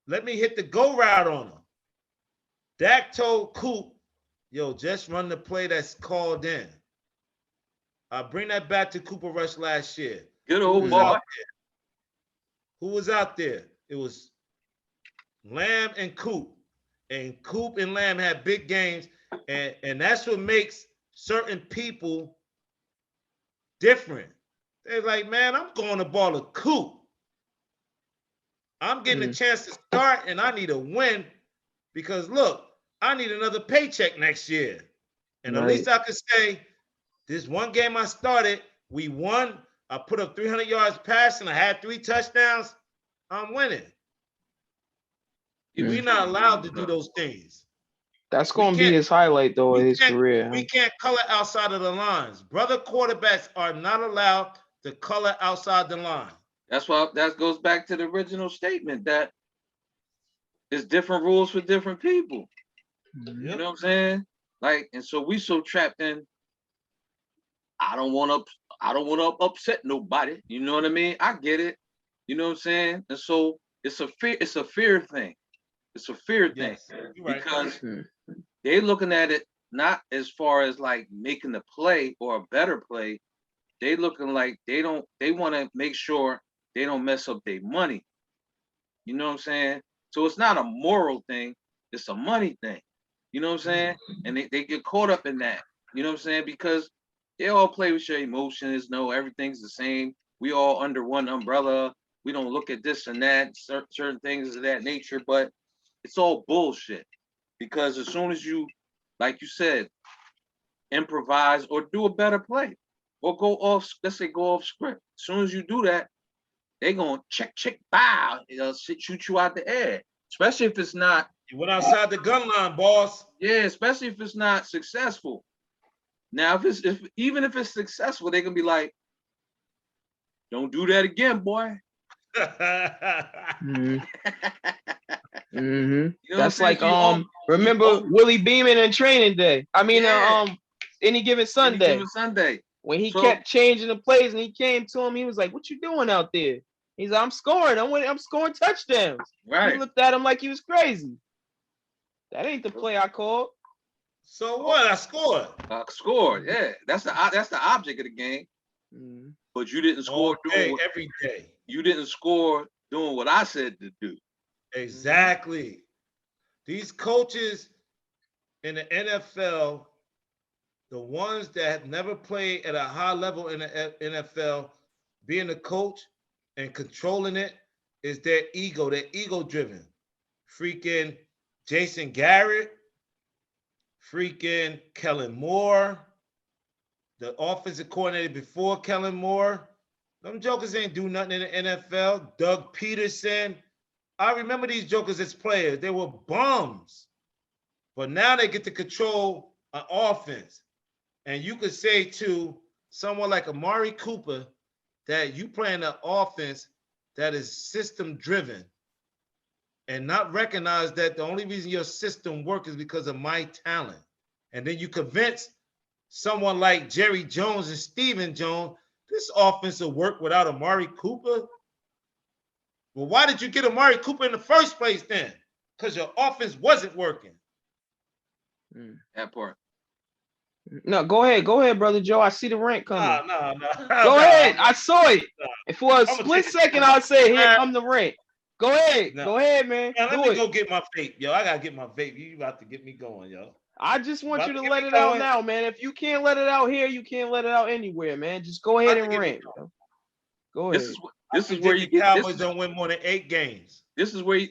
[SPEAKER 1] Let me hit the go route on them. Dak told Coop, yo, just run the play that's called in. I'll bring that back to Cooper Rush last year.
[SPEAKER 2] Good old boy.
[SPEAKER 1] Who was out there? It was Lamb and Coop. And Coop and Lamb had big games. And that's what makes certain people different. They're like, man, I'm going to ball a Coop. I'm getting a chance to start, and I need a win because, look, I need another paycheck next year. And at least I could say, this one game I started, we won. I put up 300 yards passing. I had 3 touchdowns. I'm winning. We're not allowed to do those things.
[SPEAKER 3] That's going to be his highlight, though, of his career.
[SPEAKER 1] We can't color outside of the lines. Brother quarterbacks are not allowed to color outside the line.
[SPEAKER 2] That's why that goes back to the original statement that it's different rules for different people. You know what I'm saying? Like, and so we so trapped in, I don't want to upset nobody. You know what I mean? I get it. You know what I'm saying? And so it's a fear thing. It's a fear thing.
[SPEAKER 1] Yes, you're right.
[SPEAKER 2] Because they're looking at it not as far as like making a play or a better play. They looking like they want to make sure they don't mess up their money. You know what I'm saying? So it's not a moral thing, it's a money thing. You know what I'm saying? And they get caught up in that. You know what I'm saying? Because they all play with your emotions, know everything's the same. We all under one umbrella. We don't look at this and that, certain things of that nature, but it's all bullshit. Because as soon as you, like you said, improvise or do a better play or go off, let's say go off script. As soon as you do that, they gonna check, bow, shoot you out the air. Especially if it's not.
[SPEAKER 1] You went outside the gun line, boss.
[SPEAKER 2] Yeah, especially if it's not successful. Now, even if it's successful, they can be like, "Don't do that again, boy."
[SPEAKER 3] Mm-hmm.
[SPEAKER 2] You know
[SPEAKER 3] That's like remember Willie Beeman in Training Day? I mean, Any Given Sunday.
[SPEAKER 2] Any Given Sunday.
[SPEAKER 3] When he kept changing the plays and he came to him, he was like, "What you doing out there?" He's like, "I'm scoring. I'm scoring touchdowns."
[SPEAKER 2] Right.
[SPEAKER 3] He looked at him like he was crazy. That ain't the play I called.
[SPEAKER 1] So what? I scored.
[SPEAKER 2] Scored. Yeah, that's the object of the game.
[SPEAKER 3] Mm-hmm.
[SPEAKER 2] But you didn't score
[SPEAKER 1] every day.
[SPEAKER 2] You didn't score doing what I said to do.
[SPEAKER 1] Exactly. These coaches in the NFL, the ones that have never played at a high level in the NFL, being a coach and controlling it is their ego. They're ego-driven. Freaking Jason Garrett, freaking Kellen Moore, the offensive coordinator before Kellen Moore. Them jokers ain't do nothing in the NFL. Doug Peterson. I remember these jokers as players. They were bums. But now they get to control an offense. And you could say to someone like Amari Cooper that you playing an offense that is system-driven and not recognize that the only reason your system works is because of my talent. And then you convince someone like Jerry Jones and Stephen Jones, this offense will work without Amari Cooper. Well, why did you get Amari Cooper in the first place then? Because your offense wasn't working.
[SPEAKER 2] That part.
[SPEAKER 3] No, go ahead, Brother Joe. I see the rant coming.
[SPEAKER 1] No.
[SPEAKER 3] Go ahead. I saw it. And for a split second, I'll say, here come the rant. Go ahead. Go ahead, man.
[SPEAKER 1] Let me go get my vape, yo. I gotta get my vape. You about to get me going, yo.
[SPEAKER 3] I just want you to let it out now, man. If you can't let it out here, you can't let it out anywhere, man. Just go ahead and rant. Go ahead.
[SPEAKER 2] This is where you get.
[SPEAKER 1] Cowboys don't win more than 8 games.
[SPEAKER 2] This is where you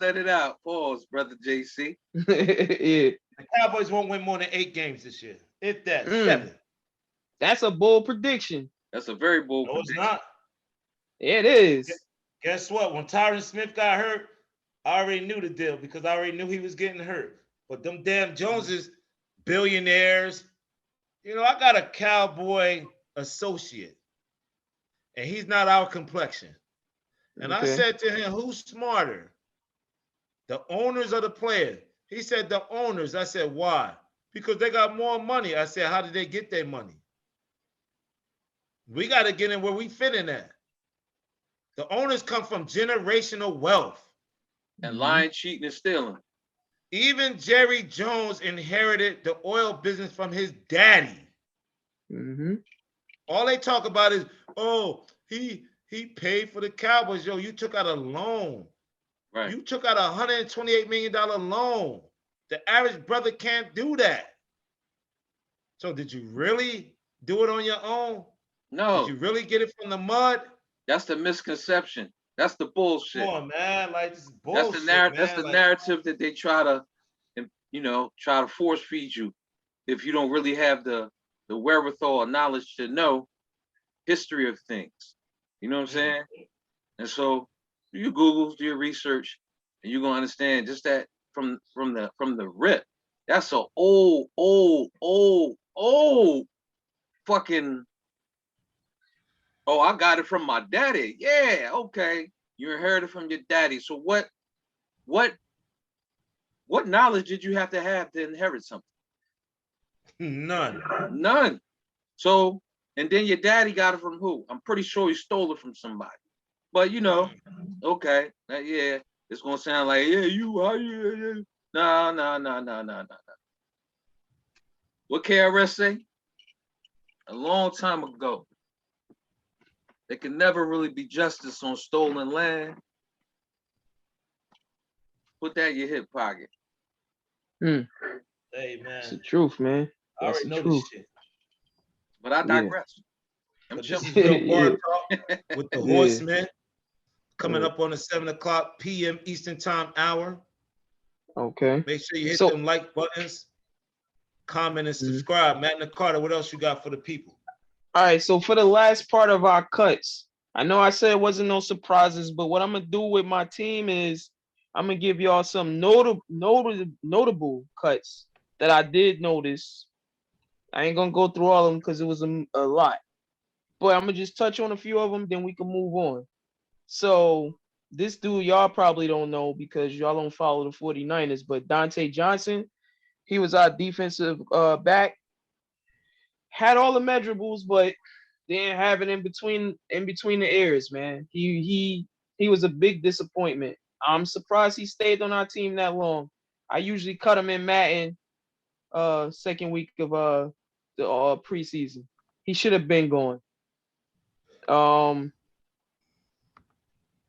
[SPEAKER 2] let it out. Pause, brother JC.
[SPEAKER 3] Yeah.
[SPEAKER 1] The Cowboys won't win more than 8 games this year. If that, 7.
[SPEAKER 3] That's a bold prediction.
[SPEAKER 2] That's a very bold prediction.
[SPEAKER 1] It's not.
[SPEAKER 3] It is.
[SPEAKER 1] Guess what? When Tyron Smith got hurt, I already knew the deal because I already knew he was getting hurt. But them damn Joneses, billionaires. You know, I got a Cowboy associate, and he's not our complexion. And I said to him, who's smarter? The owners or the players? He said, the owners. I said, why? Because they got more money. I said, how did they get their money? We got to get in where we fit in at. The owners come from generational wealth.
[SPEAKER 2] And lying, cheating, and stealing.
[SPEAKER 1] Even Jerry Jones inherited the oil business from his daddy.
[SPEAKER 3] Mm-hmm.
[SPEAKER 1] All they talk about is, oh, he paid for the Cowboys. Yo, you took out a loan.
[SPEAKER 2] Right.
[SPEAKER 1] You took out a $128 million loan. The average brother can't do that. So did you really do it on your own?
[SPEAKER 2] No.
[SPEAKER 1] Did you really get it from the mud?
[SPEAKER 2] That's the misconception. That's the bullshit.
[SPEAKER 1] Come on, man. Like, this is bullshit,
[SPEAKER 2] That's the narrative that they try to force feed you if you don't really have the wherewithal or knowledge to know history of things. You know what I'm saying? And so do your Googles, do your research, and you're gonna understand just that from the rip. That's a old fucking. Oh, I got it from my daddy. Yeah, okay. You inherited from your daddy. So what knowledge did you have to inherit something? None. So, and then your daddy got it from who? I'm pretty sure he stole it from somebody. But you know, okay, yeah. it's gonna sound like, yeah, you are you. No. What KRS say? A long time ago. There can never really be justice on stolen land. Put that in your hip pocket.
[SPEAKER 1] Hey man,
[SPEAKER 3] it's the truth, man.
[SPEAKER 1] I already know this shit.
[SPEAKER 2] But I digress.
[SPEAKER 1] But this is real BarTalk with the Horsemen coming up on the 7:00 p.m. Eastern Time hour.
[SPEAKER 3] Okay.
[SPEAKER 1] Make sure you hit them like buttons, comment, and subscribe. Matt Carter, what else you got for the people?
[SPEAKER 3] All right. So for the last part of our cuts, I know I said it wasn't no surprises, but what I'm gonna do with my team is I'm gonna give y'all some notable cuts that I did notice. I ain't gonna go through all of them because it was a lot, but I'm gonna just touch on a few of them, then we can move on. So this dude, y'all probably don't know because y'all don't follow the 49ers, but Dante Johnson, he was our defensive back. Had all the measurables, but didn't have it in between the ears, man. He was a big disappointment. I'm surprised he stayed on our team that long. I usually cut him in Madden second week of the preseason. He should have been going.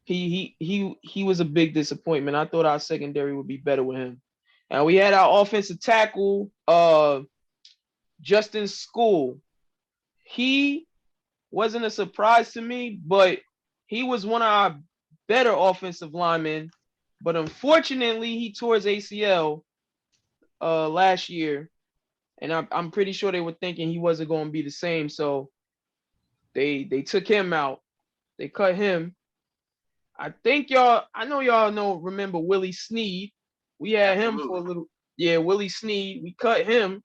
[SPEAKER 3] He was a big disappointment. I thought our secondary would be better with him. And we had our offensive tackle, Justin School. He wasn't a surprise to me, but he was one of our better offensive linemen. But unfortunately, he tore his ACL last year. And I'm pretty sure they were thinking he wasn't going to be the same. So they took him out. They cut him. I know y'all remember Willie Snead. We had him for a little. Yeah, Willie Snead. We cut him.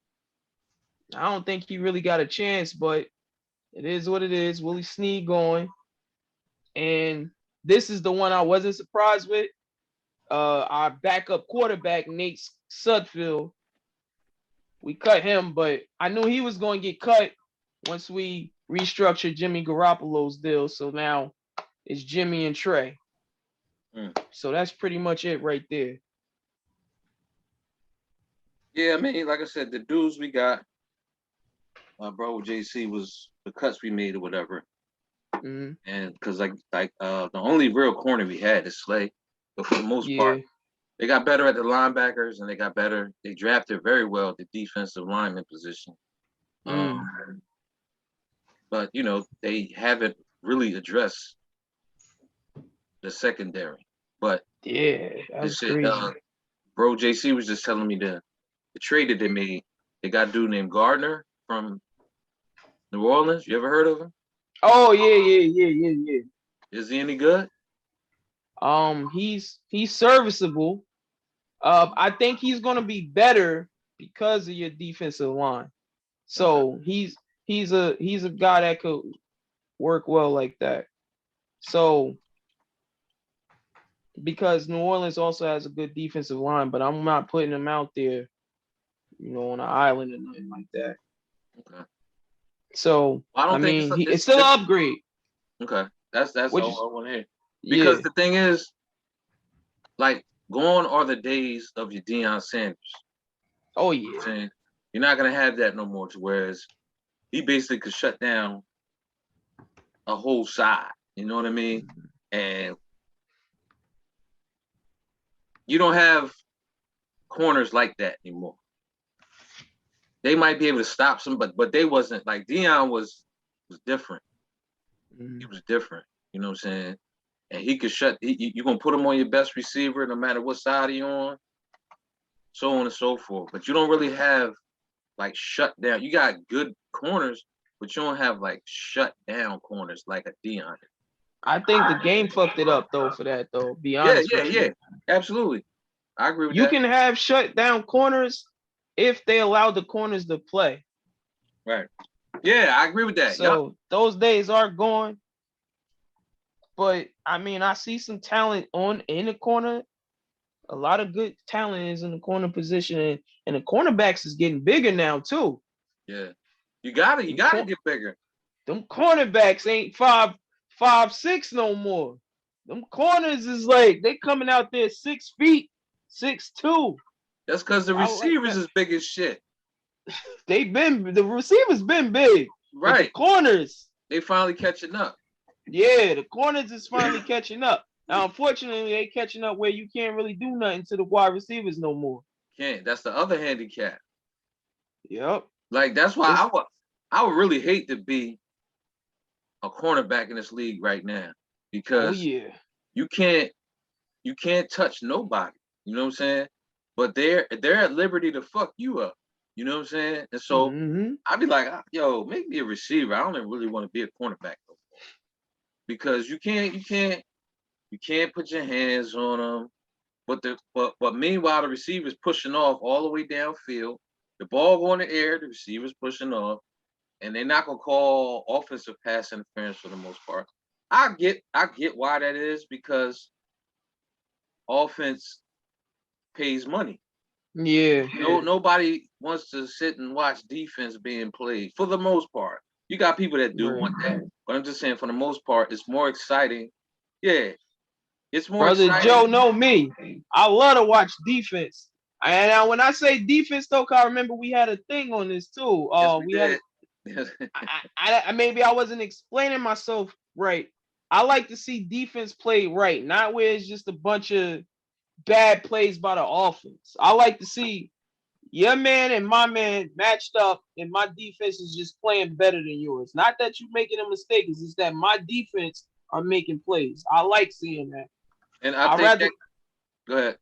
[SPEAKER 3] I don't think he really got a chance, but it is what it is. Willie Snead going. And this is the one I wasn't surprised with. Our backup quarterback, Nate Sudfeld. We cut him, but I knew he was going to get cut once we restructured Jimmy Garoppolo's deal. So now it's Jimmy and Trey. So that's pretty much it right there.
[SPEAKER 2] Yeah, I mean, like I said, the dudes we got, my bro JC was the cuts we made or whatever. And because like the only real corner we had is Slay, but for the most part, they got better at the linebackers and they got better. They drafted very well at the defensive lineman position. But you know, they haven't really addressed the secondary. But
[SPEAKER 3] that's crazy.
[SPEAKER 2] Bro JC was just telling me the trade that they made. They got a dude named Gardner from New Orleans. You ever heard of him?
[SPEAKER 3] Oh yeah.
[SPEAKER 2] Is he any good?
[SPEAKER 3] He's serviceable. I think he's gonna be better because of your defensive line. So he's a guy that could work well like that. So because New Orleans also has a good defensive line, but I'm not putting him out there, on an island or nothing like that. Okay. So I mean, it's still an upgrade.
[SPEAKER 2] Okay, that's all I want to hear. Because the thing is, like, gone are the days of your Deion Sanders.
[SPEAKER 3] Oh yeah.
[SPEAKER 2] You're not gonna have that no more. Whereas he basically could shut down a whole side. You know what I mean? And you don't have corners like that anymore. They might be able to stop some, but they wasn't like Deion was different. He was different. You know what I'm saying? And he could you're gonna put him on your best receiver no matter what side you're on, so on and so forth. But you don't really have like shut down. You got good corners, but you don't have like shut down corners like a Deion.
[SPEAKER 3] I think the game fucked it up though for that though. Be honest with you.
[SPEAKER 2] Absolutely. I agree with
[SPEAKER 3] that. You
[SPEAKER 2] can
[SPEAKER 3] have shut down corners if they allow the corners to play.
[SPEAKER 2] Right. Yeah, I agree with that.
[SPEAKER 3] So those days are gone. But I mean, I see some talent in the corner. A lot of good talent is in the corner position, and the cornerbacks is getting bigger now too.
[SPEAKER 2] Yeah, you gotta get bigger.
[SPEAKER 3] Them cornerbacks ain't 5'6" no more. Them corners is like they coming out there 6 feet, 6'2".
[SPEAKER 2] That's because the receivers is big as shit.
[SPEAKER 3] The receivers been big.
[SPEAKER 2] Right.
[SPEAKER 3] But the corners,
[SPEAKER 2] they finally catching up.
[SPEAKER 3] Yeah, the corners is finally catching up. Now, unfortunately, they catching up where you can't really do nothing to the wide receivers no more.
[SPEAKER 2] Can't. That's the other handicap.
[SPEAKER 3] Yep.
[SPEAKER 2] Like that's why I would really hate to be a cornerback in this league right now because you can't touch nobody. You know what I'm saying? But they're at liberty to fuck you up. You know what I'm saying? And so I'd be like, yo, make me a receiver. I don't even really want to be a cornerback though. Because you can't put your hands on them. But meanwhile the receiver's pushing off all the way downfield. The ball going in the air, the receiver's pushing off, and they're not gonna call offensive pass interference for the most part. I get why that is because offense pays money.
[SPEAKER 3] Yeah.
[SPEAKER 2] Nobody wants to sit and watch defense being played for the most part. You got people that do want that, but I'm just saying for the most part, it's more exciting. Yeah, it's more
[SPEAKER 3] Brother
[SPEAKER 2] exciting.
[SPEAKER 3] Joe know me. I love to watch defense. And when I say defense, though, I remember we had a thing on this too.
[SPEAKER 2] Yes,
[SPEAKER 3] maybe I wasn't explaining myself right. I like to see defense play right, not where it's just a bunch of bad plays by the offense. I like to see your man and my man matched up, and my defense is just playing better than yours. Not that you're making a mistake, it's just that my defense are making plays. I like seeing that.
[SPEAKER 2] And go ahead.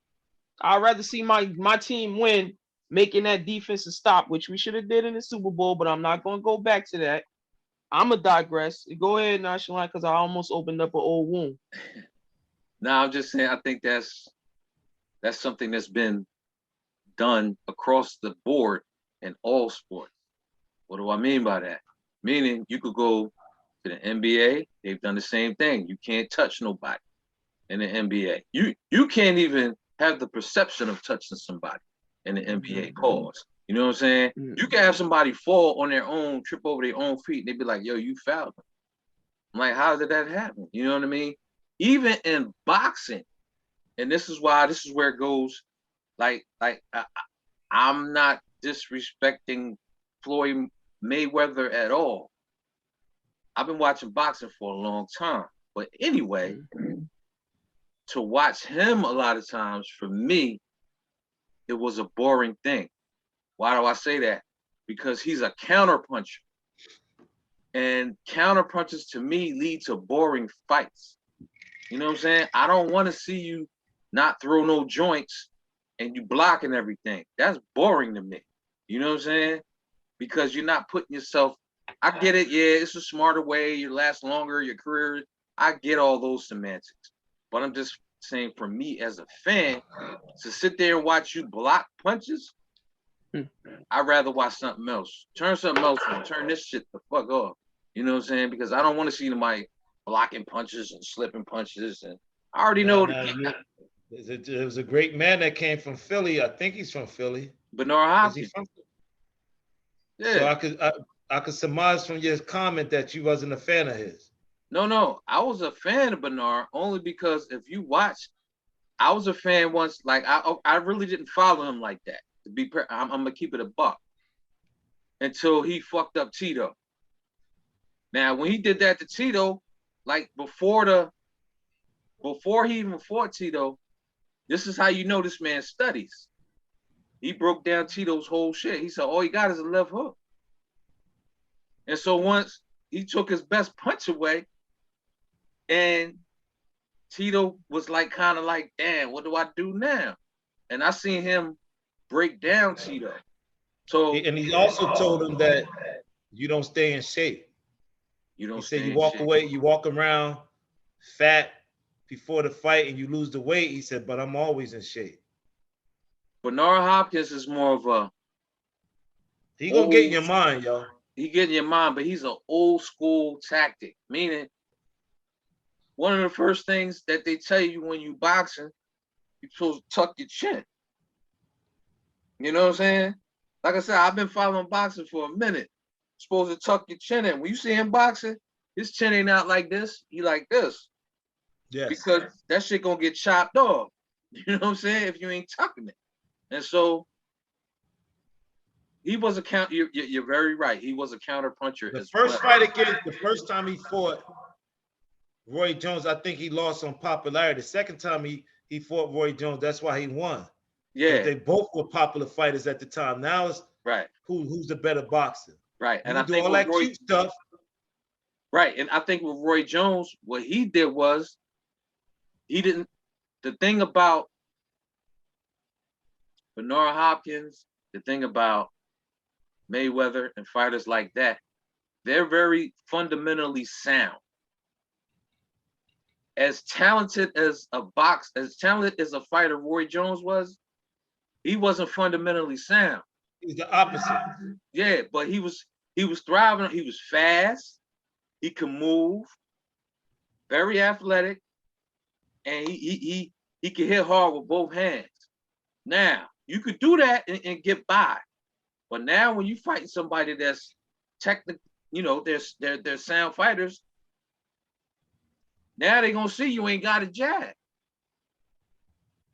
[SPEAKER 3] I'd rather see my team win, making that defense a stop, which we should have did in the Super Bowl, but I'm not going to go back to that. I'm going to digress. Go ahead, Nonchalant, because I almost opened up an old wound.
[SPEAKER 2] No, I'm just saying I think that's something that's been done across the board in all sports. What do I mean by that? Meaning you could go to the NBA, they've done the same thing. You can't touch nobody in the NBA. You can't even have the perception of touching somebody in the NBA pause. You know what I'm saying? You can have somebody fall on their own, trip over their own feet, and they'd be like, yo, you fouled them. I'm like, how did that happen? You know what I mean? Even in boxing, and this is where it goes, I'm not disrespecting Floyd Mayweather at all. I've been watching boxing for a long time. But anyway, to watch him a lot of times, for me, it was a boring thing. Why do I say that? Because he's a counterpuncher. And counterpunches to me lead to boring fights. You know what I'm saying? I don't want to see you not throw no joints and you blocking everything. That's boring to me. You know what I'm saying? Because you're not putting yourself, I get it, yeah, it's a smarter way, you last longer, your career, I get all those semantics. But I'm just saying for me as a fan, to sit there and watch you block punches, I'd rather watch something else. Turn something else on. Turn this shit the fuck off. You know what I'm saying? Because I don't want to see somebody blocking punches and slipping punches. And I already know.
[SPEAKER 1] There was a great man that came from Philly. I think he's from Philly.
[SPEAKER 2] Bernard Hopkins.
[SPEAKER 1] Yeah. So I could surmise from your comment that you wasn't a fan of his.
[SPEAKER 2] No. I was a fan of Bernard only because if you watch, I was a fan once. Like I really didn't follow him like that. I'm gonna keep it a buck until he fucked up Tito. Now, when he did that to Tito, like before he even fought Tito, this is how you know this man studies. He broke down Tito's whole shit. He said, all he got is a left hook. And so once he took his best punch away, and Tito was like, kind of like, damn, what do I do now? And I seen him break down Tito. So,
[SPEAKER 1] and he also told him that you don't stay in shape. He said you walk away, you walk around fat before the fight and you lose the weight. He said, but I'm always in shape.
[SPEAKER 2] Bernard Hopkins is more of a.
[SPEAKER 1] He gonna get in your mind, yo.
[SPEAKER 2] He get in your mind, but he's an old school tactic. Meaning, one of the first things that they tell you when you boxing, you're supposed to tuck your chin. You know what I'm saying? Like I said, I've been following boxing for a minute. You're supposed to tuck your chin in. When you see him boxing, his chin ain't out like this. He like this.
[SPEAKER 1] Yes.
[SPEAKER 2] Because that shit gonna get chopped off. You know what I'm saying? If you ain't tucking it. And so he was a count. You're very right. He was a counter puncher.
[SPEAKER 1] The
[SPEAKER 2] as
[SPEAKER 1] first
[SPEAKER 2] well.
[SPEAKER 1] fight again, the first time he fought Roy Jones, I think he lost on popularity. The second time he fought Roy Jones, that's why he won.
[SPEAKER 2] Yeah.
[SPEAKER 1] They both were popular fighters at the time. Now it's
[SPEAKER 2] right.
[SPEAKER 1] Who's the better boxer?
[SPEAKER 2] Right.
[SPEAKER 1] And I think all that cute stuff.
[SPEAKER 2] Right. And I think with Roy Jones, what he did was he didn't. The thing about Bernard Hopkins, the thing about Mayweather and fighters like that, they're very fundamentally sound. As talented as as talented as a fighter Roy Jones was, he wasn't fundamentally sound.
[SPEAKER 1] He's the opposite.
[SPEAKER 2] Yeah, but he was thriving. He was fast. He could move. Very athletic, and he could hit hard with both hands. Now you could do that and get by, but now when you fighting somebody that's technical, they're sound fighters. Now they gonna see you ain't got a jab.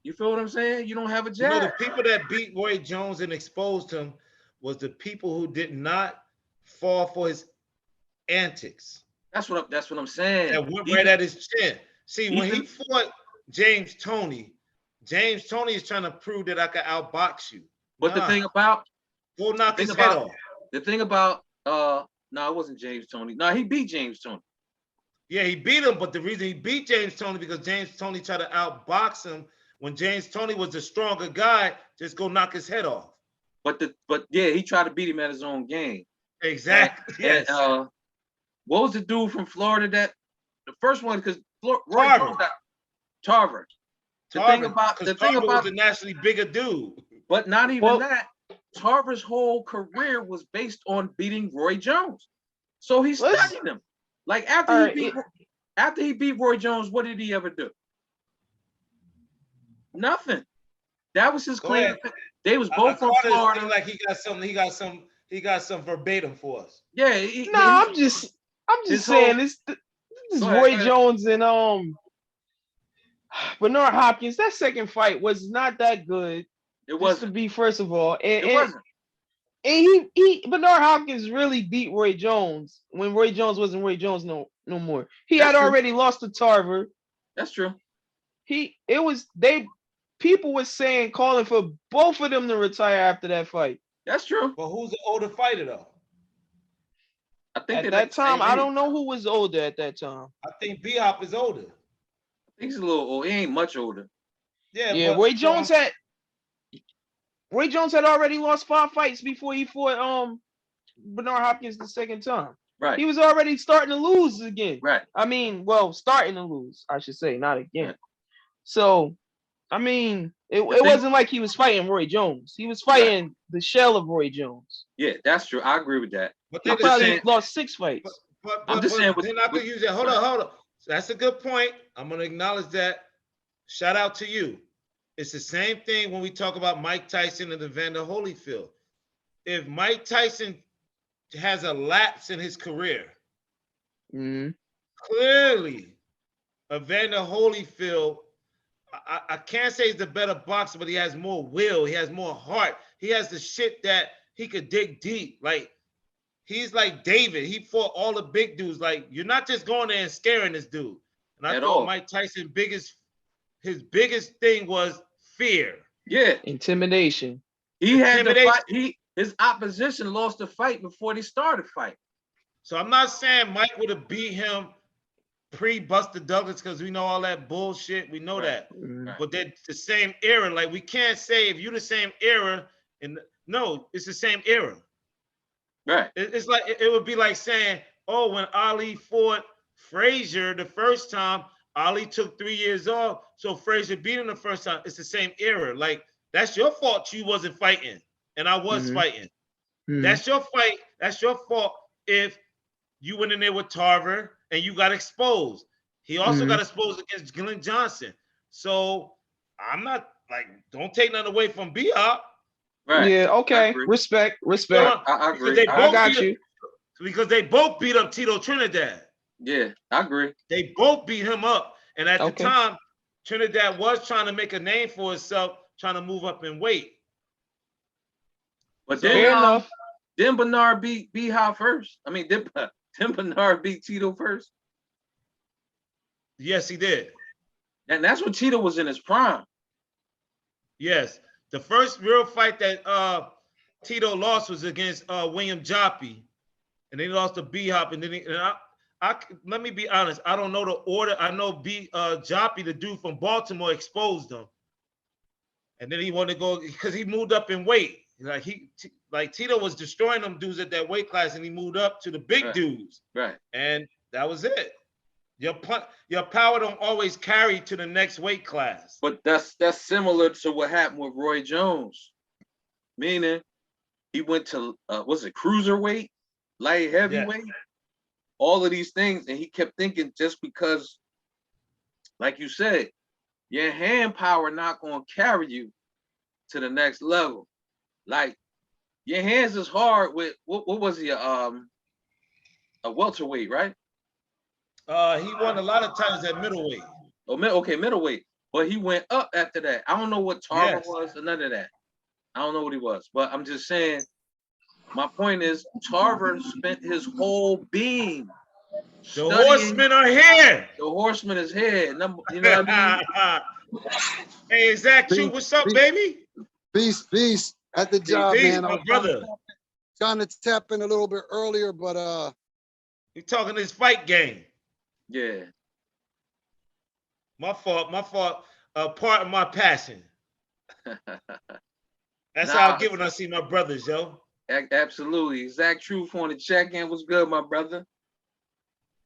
[SPEAKER 2] You feel what I'm saying? You don't have a jab.
[SPEAKER 1] The people that beat Roy Jones and exposed him was the people who did not fall for his antics.
[SPEAKER 2] That's what I'm saying.
[SPEAKER 1] That went right at his chin. See, when he fought James Toney is trying to prove that I can outbox you.
[SPEAKER 2] But the thing about
[SPEAKER 1] go knock his head off.
[SPEAKER 2] The thing about no, it wasn't James Toney. No, he beat James Toney.
[SPEAKER 1] Yeah, he beat him, but the reason he beat James Toney because James Toney tried to outbox him when James Toney was the stronger guy. Just go knock his head off.
[SPEAKER 2] But yeah, he tried to beat him at his own game.
[SPEAKER 1] Exactly. Yes.
[SPEAKER 2] And, what was the dude from Florida that the first one? Because Tarver. The thing about
[SPEAKER 1] was a nationally bigger dude.
[SPEAKER 2] But not even that. Tarver's whole career was based on beating Roy Jones. So he studied him. Like after he beat Roy Jones, what did he ever do? Nothing. That was his claim. They was both from Florida.
[SPEAKER 1] Like he got some verbatim for us.
[SPEAKER 2] Yeah.
[SPEAKER 1] I'm
[SPEAKER 3] just saying this Roy Jones and Bernard Hopkins. That second fight was not that good.
[SPEAKER 2] It wasn't.
[SPEAKER 3] To be first of all,
[SPEAKER 2] it wasn't.
[SPEAKER 3] And he Bernard Hopkins really beat Roy Jones when Roy Jones wasn't Roy Jones no more. That's had already lost to Tarver.
[SPEAKER 2] That's true.
[SPEAKER 3] People were saying calling for both of them to retire after that fight.
[SPEAKER 2] That's true.
[SPEAKER 1] But who's the older fighter though?
[SPEAKER 2] I think
[SPEAKER 3] at that time, I don't know who was older at that time.
[SPEAKER 1] I think B-Hop is older.
[SPEAKER 2] I think he's a little old. He ain't much older.
[SPEAKER 3] Yeah. Roy Jones had already lost 5 fights before he fought Bernard Hopkins the second time.
[SPEAKER 2] Right.
[SPEAKER 3] He was already starting to lose again.
[SPEAKER 2] Right.
[SPEAKER 3] I mean, starting to lose, I should say, not again. Right. So, I mean, it wasn't like he was fighting Roy Jones. He was fighting the shell of Roy Jones.
[SPEAKER 2] Yeah, that's true. I agree with that.
[SPEAKER 3] But he probably lost 6 fights.
[SPEAKER 1] I'm just saying. Then I could use that. Hold on. That's a good point. I'm going to acknowledge that. Shout out to you. It's the same thing when we talk about Mike Tyson and Evander Holyfield. If Mike Tyson has a lapse in his career, clearly Evander Holyfield, I can't say he's the better boxer, but he has more will. He has more heart. He has the shit that he could dig deep. Like, he's like David. He fought all the big dudes. Like, you're not just going there and scaring this dude. And I thought Mike Tyson his biggest thing was fear.
[SPEAKER 2] Yeah.
[SPEAKER 3] Intimidation.
[SPEAKER 2] He had to fight. His opposition lost the fight before they started fighting.
[SPEAKER 1] So I'm not saying Mike would have beat him pre-Buster Douglas because we know all that bullshit. We know that. Right. But they're the same era. Like, we can't say if you're the same era. No, it's the same era.
[SPEAKER 2] Right.
[SPEAKER 1] It's like it would be like saying, oh, when Ali fought Frazier the first time, Ali took 3 years off, so Frazier beat him the first time. It's the same era. Like, that's your fault you wasn't fighting, and I was fighting. That's your fight. That's your fault if you went in there with Tarver and you got exposed. He also got exposed against Glenn Johnson. So I'm not like, don't take nothing away from B-Hop.
[SPEAKER 2] Right.
[SPEAKER 3] Yeah, okay. Respect.
[SPEAKER 2] I agree.
[SPEAKER 3] I got you.
[SPEAKER 1] Because they both beat up Tito Trinidad.
[SPEAKER 2] Yeah, I agree.
[SPEAKER 1] They both beat him up. And at the time, Trinidad was trying to make a name for itself, trying to move up in weight.
[SPEAKER 2] But then Bernard beat B-Hop first. I mean, then Bernard beat Tito first.
[SPEAKER 1] Yes, he did.
[SPEAKER 2] And that's when Tito was in his prime.
[SPEAKER 1] Yes. The first real fight that Tito lost was against William Joppy. And then he lost to B-Hop. And then let me be honest. I don't know the order. I know Joppy, the dude from Baltimore, exposed him. And then he wanted to go because he moved up in weight. Like Tito was destroying them dudes at that weight class, and he moved up to the big dudes.
[SPEAKER 2] Right.
[SPEAKER 1] And that was it. Your power don't always carry to the next weight class.
[SPEAKER 2] But that's similar to what happened with Roy Jones. Meaning he went to was it cruiserweight, light heavyweight, all of these things, and he kept thinking just because, like you said, your hand power not gonna carry you to the next level. Like your hands is hard with what was he a welterweight, right?
[SPEAKER 1] He won a lot of times at middleweight.
[SPEAKER 2] Oh, okay, middleweight. But he went up after that. I don't know what Tarver was or none of that. I don't know what he was. But I'm just saying, my point is Tarver spent his whole being.
[SPEAKER 1] The Horsemen are here.
[SPEAKER 2] The Horseman is here. You know what I
[SPEAKER 1] mean? Hey, is that true? What's up, baby?
[SPEAKER 4] Peace. At the job, man.
[SPEAKER 1] My brother.
[SPEAKER 4] Trying to tap in a little bit earlier, but
[SPEAKER 1] you talking this fight game.
[SPEAKER 2] Yeah.
[SPEAKER 1] My fault. Part of my passion. That's how I get when I see my brothers, yo.
[SPEAKER 2] Absolutely. Exact truth on the check-in. What's good, my brother?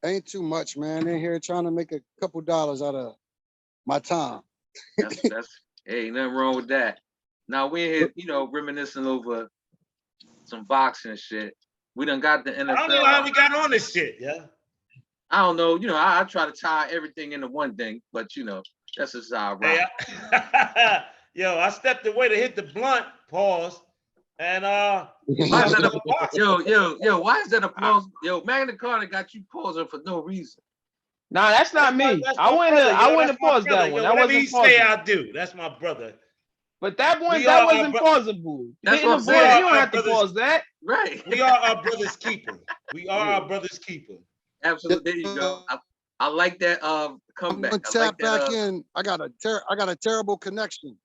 [SPEAKER 4] Ain't too much, man. In here trying to make a couple dollars out of my time.
[SPEAKER 2] Hey, nothing wrong with that. Now we're here, reminiscing over some boxing shit. We done got the NFL.
[SPEAKER 1] I don't know how we got on this shit, yeah.
[SPEAKER 2] I don't know. I try to tie everything into one thing, but that's just how I rock.
[SPEAKER 1] Yo, I stepped away to hit the blunt, pause. And
[SPEAKER 2] why is that a pause? Yo, Magna Carta got you pausing for no reason.
[SPEAKER 3] Nah, that's not me. I went to pause that one. That wasn't
[SPEAKER 1] plausible. Say I do. That's my brother.
[SPEAKER 3] But that wasn't plausible.
[SPEAKER 2] That's what I'm saying.
[SPEAKER 3] You don't have to pause that.
[SPEAKER 2] Right.
[SPEAKER 1] We are our brother's keeper. We are our brother's keeper.
[SPEAKER 2] Absolutely. There you go. I like that comeback.
[SPEAKER 4] I'm gonna tap back in. I got a terrible connection.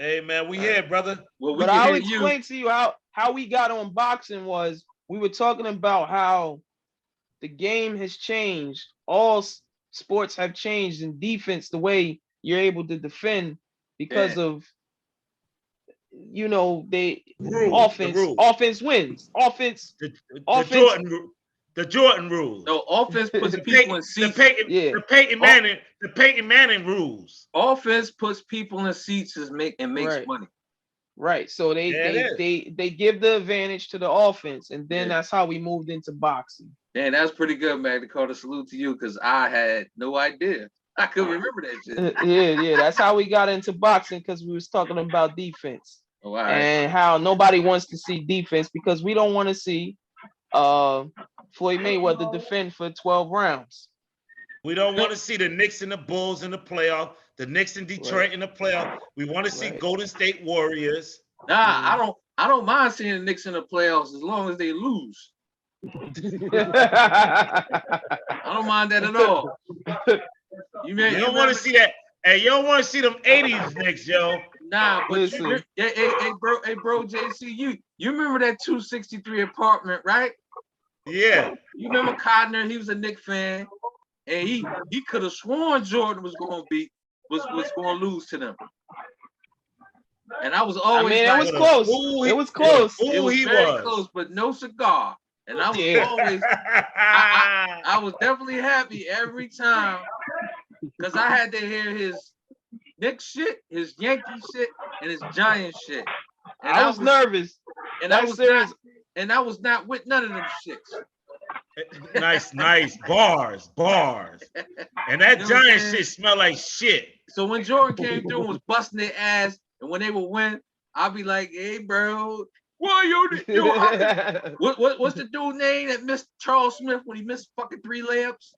[SPEAKER 1] Hey man, we here, brother.
[SPEAKER 2] Well,
[SPEAKER 3] but I'll explain to you how we got on boxing was we were talking about how the game has changed. All sports have changed in defense, the way you're able to defend because of offense wins. Offense.
[SPEAKER 1] The Jordan rules.
[SPEAKER 2] No, offense puts people in seats.
[SPEAKER 1] The Peyton Manning rules.
[SPEAKER 2] Offense puts people in seats and makes money.
[SPEAKER 3] Right. So they give the advantage to the offense, and then that's how we moved into boxing.
[SPEAKER 2] Man, that's pretty good, Magna Carta. Salute to you, because I had no idea. I couldn't remember that shit.
[SPEAKER 3] Yeah. That's how we got into boxing, because we was talking about defense.
[SPEAKER 2] Oh, all right.
[SPEAKER 3] And how nobody wants to see defense because we don't want to see Floyd Mayweather defend for 12 rounds.
[SPEAKER 1] We don't want to see the Knicks and the Bulls in the playoff, the Knicks in Detroit in the playoff. We want to see Golden State Warriors.
[SPEAKER 2] Nah, I don't mind seeing the Knicks in the playoffs as long as they lose. I don't mind that at all.
[SPEAKER 1] You don't want to see that. Hey, you don't want to see them 80s Knicks, yo.
[SPEAKER 2] Nah, but hey, bro, JC, you remember that 263 apartment, right?
[SPEAKER 1] Yeah.
[SPEAKER 2] You remember Codner? He was a Knicks fan, and he could have sworn Jordan was going to lose to them. And I was always
[SPEAKER 3] it was close. It was close.
[SPEAKER 2] It was very close, but no cigar. And I was always, I was definitely happy every time because I had to hear his Knicks shit, his Yankee shit, and his Giants shit. And
[SPEAKER 3] I was nervous.
[SPEAKER 2] And I was serious. And I was not with none of them shits.
[SPEAKER 1] Nice bars. And that Giant shit smelled like shit.
[SPEAKER 2] So when Jordan came through and was busting their ass, and when they would win, I'll be like, "Hey, bro, what's the dude name that missed Charles Smith when he missed fucking 3 layups?"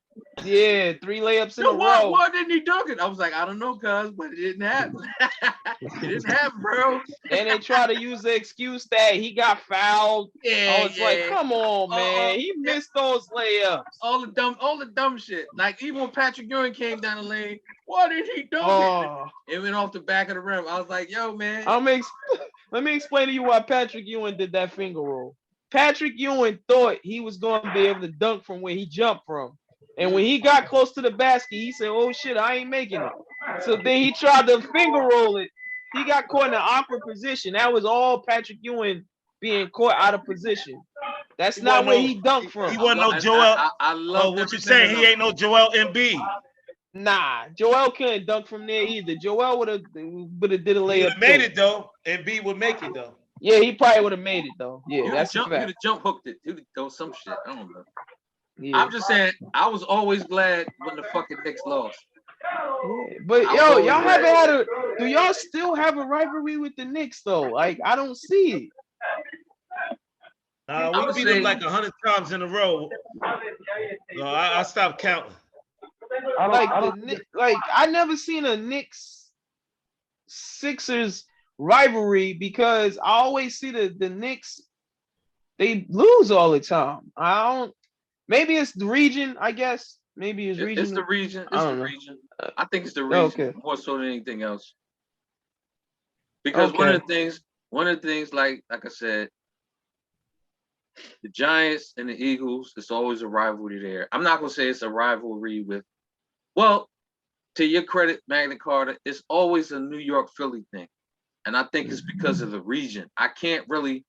[SPEAKER 3] Yeah, 3 layups in a
[SPEAKER 2] Why,
[SPEAKER 3] row.
[SPEAKER 2] why didn't he dunk it? I was like, I don't know, cuz, but it didn't happen. It didn't happen, bro.
[SPEAKER 3] And they try to use the excuse that he got fouled.
[SPEAKER 2] Yeah,
[SPEAKER 3] I was like, come on, man. He missed those layups.
[SPEAKER 2] All the dumb shit. Like even when Patrick Ewing came down the lane, why did he dunk it? It went off the back of the rim. I was like, yo, man.
[SPEAKER 3] Let me explain to you why Patrick Ewing did that finger roll. Patrick Ewing thought he was going to be able to dunk from where he jumped from. And when he got close to the basket, he said, oh, shit, I ain't making it. So then he tried to finger roll it. He got caught in an awkward position. That was all Patrick Ewing being caught out of position. That's not where he dunked from.
[SPEAKER 1] He wasn't no Joel.
[SPEAKER 2] I love
[SPEAKER 1] what you saying? He ain't no Joel Embiid.
[SPEAKER 3] Nah, Joel couldn't dunk from there either. Joel would have did a layup.
[SPEAKER 1] He would have made it though. Embiid would make it though.
[SPEAKER 3] Yeah, he probably would have made it though. Yeah, that's a fact.
[SPEAKER 2] He'd have jump hooked it. He'd have thrown some shit. I don't know.
[SPEAKER 3] Yeah.
[SPEAKER 2] I'm just saying, I was always glad when the fucking Knicks lost.
[SPEAKER 3] Yeah, but yo, y'all haven't had do y'all still have a rivalry with the Knicks though? Like, I don't see it.
[SPEAKER 1] We beat them like 100 times in a row. No, I stopped counting.
[SPEAKER 3] I never seen a Knicks Sixers rivalry because I always see the Knicks, they lose all the time. Maybe it's the region, I guess. Maybe it's region.
[SPEAKER 2] It's the region. It's the region. I think it's the region more so than anything else. Because one of the things, like I said, the Giants and the Eagles, it's always a rivalry there. I'm not gonna say it's a rivalry with, well, to your credit, Magna Carta, it's always a New York Philly thing. And I think it's because of the region. I can't really,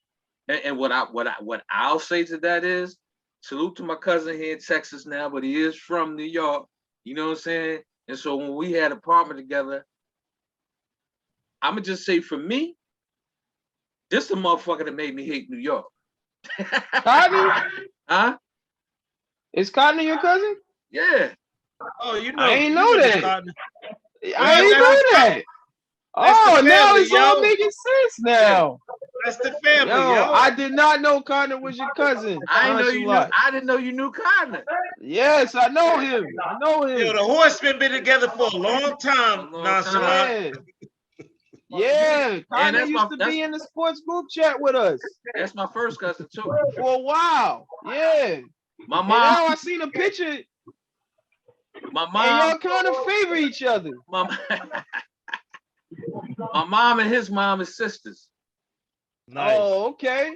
[SPEAKER 2] and what I'll say to that is, salute to my cousin here in Texas now, but he is from New York. You know what I'm saying? And so when we had an apartment together, I'm gonna just say for me, this the motherfucker that made me hate New York.
[SPEAKER 3] Cotton?
[SPEAKER 2] Huh?
[SPEAKER 3] Is Cotton your cousin?
[SPEAKER 2] Yeah.
[SPEAKER 1] Oh, you know.
[SPEAKER 3] I ain't know that. I ain't
[SPEAKER 1] know
[SPEAKER 3] that.
[SPEAKER 1] Oh,
[SPEAKER 3] now it's all making sense now.
[SPEAKER 1] That's the family,
[SPEAKER 3] yo. I did not know Connor was your cousin.
[SPEAKER 2] I didn't know you knew Connor.
[SPEAKER 3] Yes, I know him.
[SPEAKER 1] Yo, the Horsemen been together for a long time.
[SPEAKER 3] Yeah, Connor used to be in the sports group chat with us.
[SPEAKER 2] That's my first cousin too.
[SPEAKER 3] For a while. Yeah.
[SPEAKER 2] My mom.
[SPEAKER 3] Now I seen a picture.
[SPEAKER 2] My mom.
[SPEAKER 3] And y'all kind of favor each other.
[SPEAKER 2] My mom and his mom is sisters.
[SPEAKER 1] Nice.
[SPEAKER 3] Oh, okay.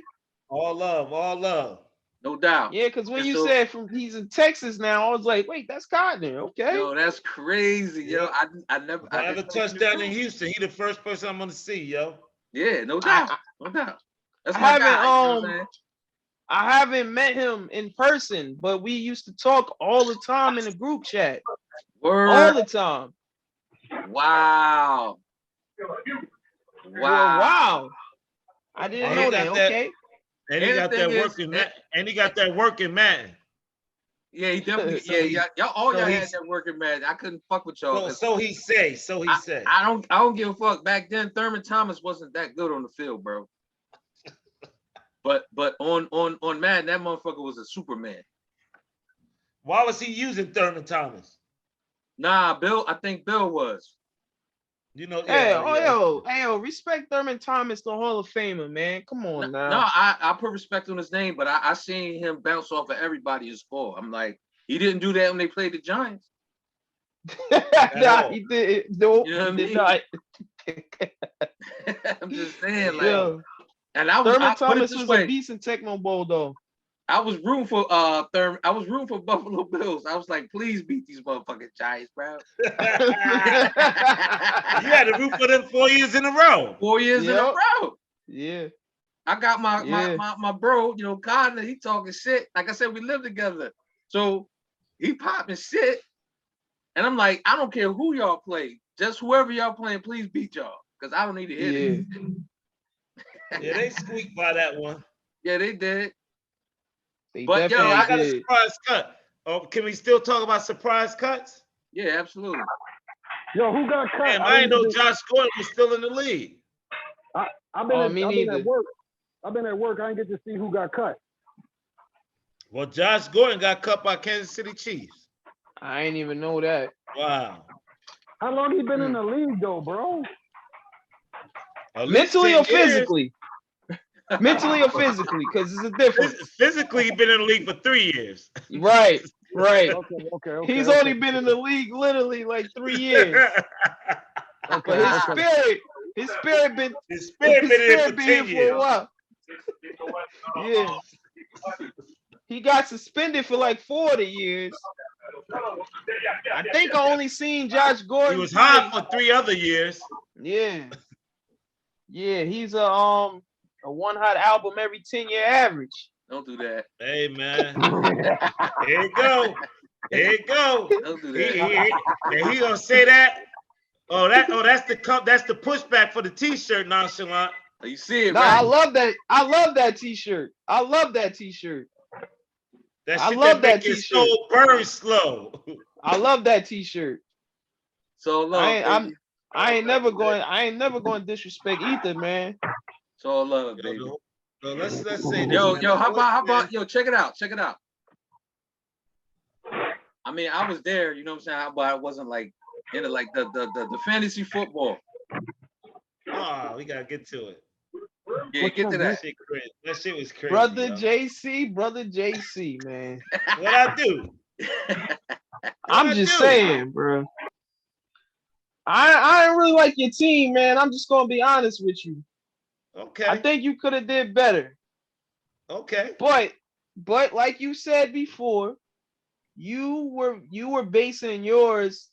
[SPEAKER 1] All love.
[SPEAKER 2] No doubt.
[SPEAKER 3] Yeah, because when you said he's in Texas now, I was like, wait, that's Cotton, okay?
[SPEAKER 2] Yo, that's crazy, yo. I never
[SPEAKER 1] touched down in Houston. He the first person I'm gonna see, yo.
[SPEAKER 2] Yeah, no doubt. No doubt. That's
[SPEAKER 3] my guy. I haven't met him in person, but we used to talk all the time in the group chat.
[SPEAKER 2] Word.
[SPEAKER 3] All the time.
[SPEAKER 2] Wow.
[SPEAKER 3] Wow. I didn't know that. Okay.
[SPEAKER 1] And he got that working man. And he got that working man.
[SPEAKER 2] Yeah, he definitely. Y'all had that working man. I couldn't fuck with y'all.
[SPEAKER 1] So he say.
[SPEAKER 2] I don't give a fuck. Back then, Thurman Thomas wasn't that good on the field, bro. But on Madden, that motherfucker was a Superman.
[SPEAKER 1] Why was he using Thurman Thomas?
[SPEAKER 2] Nah, Bill. I think Bill was.
[SPEAKER 1] You know,
[SPEAKER 3] yo, respect Thurman Thomas, the Hall of Famer, man. Come on now.
[SPEAKER 2] No, I put respect on his name, but I seen him bounce off of everybody in sport. I'm like, he didn't do that when they played the Giants.
[SPEAKER 3] Nah, he did. Nope,
[SPEAKER 2] you know
[SPEAKER 3] he did not.
[SPEAKER 2] I'm just saying, like,
[SPEAKER 3] and Thurman Thomas was a decent Techno Bowl, though.
[SPEAKER 2] I was rooting for Thurman. I was rooting for Buffalo Bills. I was like, please beat these motherfucking Giants, bro.
[SPEAKER 1] You had to root for them 4 years in a row.
[SPEAKER 2] 4 years in a row.
[SPEAKER 3] Yeah.
[SPEAKER 2] I got my bro, Connor, he talking shit. Like I said, we live together. So he popping shit. And I'm like, I don't care who y'all play. Just whoever y'all playing, please beat y'all. Because I don't need to hit it.
[SPEAKER 1] Yeah, they squeaked by that one.
[SPEAKER 2] Yeah, they did.
[SPEAKER 3] But
[SPEAKER 1] yo, I got a surprise cut. Oh, can we still talk about surprise cuts?
[SPEAKER 2] Yeah, absolutely.
[SPEAKER 5] Yo, who got cut?
[SPEAKER 1] Damn, I didn't know Josh Gordon was still in the league.
[SPEAKER 5] I've been at work. I've been at work. I didn't get to see who got cut.
[SPEAKER 1] Well, Josh Gordon got cut by Kansas City Chiefs.
[SPEAKER 3] I ain't even know that.
[SPEAKER 1] Wow.
[SPEAKER 5] How long he been in the league though, bro?
[SPEAKER 3] Mentally or physically? Mentally or physically? Because it's a difference.
[SPEAKER 1] Physically, he been in the league for 3 years.
[SPEAKER 3] Right.
[SPEAKER 5] Okay.
[SPEAKER 3] He's only been in the league literally like 3 years. But his spirit been in for 10 years. For a while. Yeah. He got suspended for like 40 years. I think I only seen Josh Gordon.
[SPEAKER 1] He was hot for 3 other years.
[SPEAKER 3] Yeah. Yeah, he's a one hot album every 10-year average.
[SPEAKER 2] Don't do that.
[SPEAKER 1] Hey man. There you go.
[SPEAKER 2] Don't do that.
[SPEAKER 1] He gonna say that. That's the pushback for the t-shirt, nonchalant.
[SPEAKER 2] You see it,
[SPEAKER 3] nah,
[SPEAKER 2] right?
[SPEAKER 3] I love that t-shirt. I love that t-shirt.
[SPEAKER 1] That shit that make your soul burn slow.
[SPEAKER 3] I love that t-shirt.
[SPEAKER 2] So love.
[SPEAKER 3] I ain't never going to disrespect Ether, man.
[SPEAKER 2] It's all love, baby.
[SPEAKER 1] So let's say this.
[SPEAKER 2] Yo, how about check it out. I mean, I was there, you know what I'm saying, but I wasn't like into like the fantasy football.
[SPEAKER 1] Oh, we gotta get to it.
[SPEAKER 2] Yeah, get to that.
[SPEAKER 1] That shit was crazy.
[SPEAKER 3] Brother JC, man.
[SPEAKER 1] What I do?
[SPEAKER 3] I'm just saying, bro. I don't really like your team, man. I'm just gonna be honest with you.
[SPEAKER 1] Okay.
[SPEAKER 3] I think you could have did better.
[SPEAKER 1] Okay.
[SPEAKER 3] But like you said before, you were basing yours,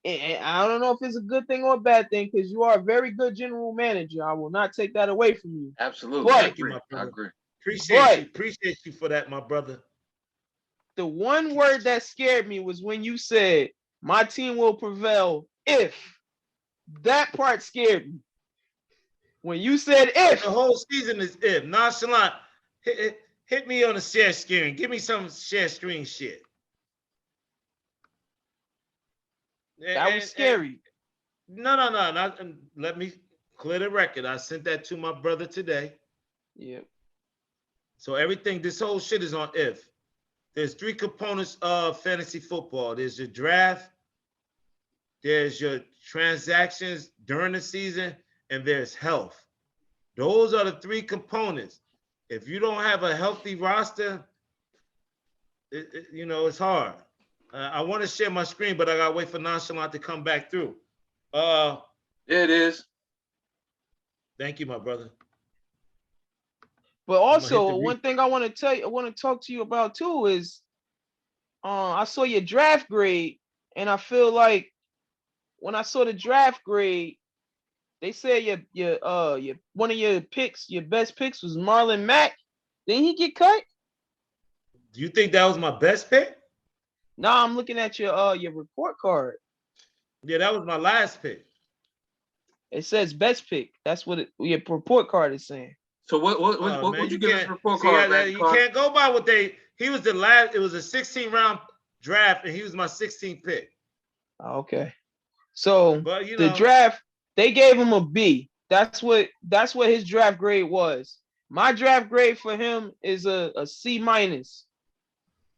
[SPEAKER 3] and I don't know if it's a good thing or a bad thing, because you are a very good general manager. I will not take that away from you.
[SPEAKER 2] Absolutely.
[SPEAKER 3] But,
[SPEAKER 1] Thank you, my brother.
[SPEAKER 2] I agree.
[SPEAKER 1] Appreciate you for that, my brother.
[SPEAKER 3] The one word that scared me was when you said my team will prevail if. That part scared me. When you said if.
[SPEAKER 1] The whole season is if. Nonchalant, hit me on the share screen. Give me some share screen shit.
[SPEAKER 3] That was scary.
[SPEAKER 1] No. Let me clear the record. I sent that to my brother today.
[SPEAKER 3] Yeah.
[SPEAKER 1] So this whole shit is on if. There's 3 components of fantasy football. There's your draft, there's your transactions during the season, and there's health. Those are the 3 components. If you don't have a healthy roster, it's hard. I want to share my screen, but I gotta wait for Nonchalant to come back through.
[SPEAKER 2] It is.
[SPEAKER 1] Thank you, my brother.
[SPEAKER 3] But also, one thing I want to talk to you about too is, I saw your draft grade, and I feel like when I saw the draft grade, they said your one of your picks, your best picks was Marlon Mack. Didn't he get cut?
[SPEAKER 1] Do you think that was my best pick?
[SPEAKER 3] No, I'm looking at your report card.
[SPEAKER 1] Yeah, that was my last pick.
[SPEAKER 3] It says best pick. That's what your report card is saying.
[SPEAKER 2] So what would you give this report card?
[SPEAKER 1] You can't go by what he was the last. It was a 16-round draft, and he was my 16th pick.
[SPEAKER 3] Okay. So
[SPEAKER 1] but,
[SPEAKER 3] the draft, they gave him a B. That's what his draft grade was. My draft grade for him is a C-.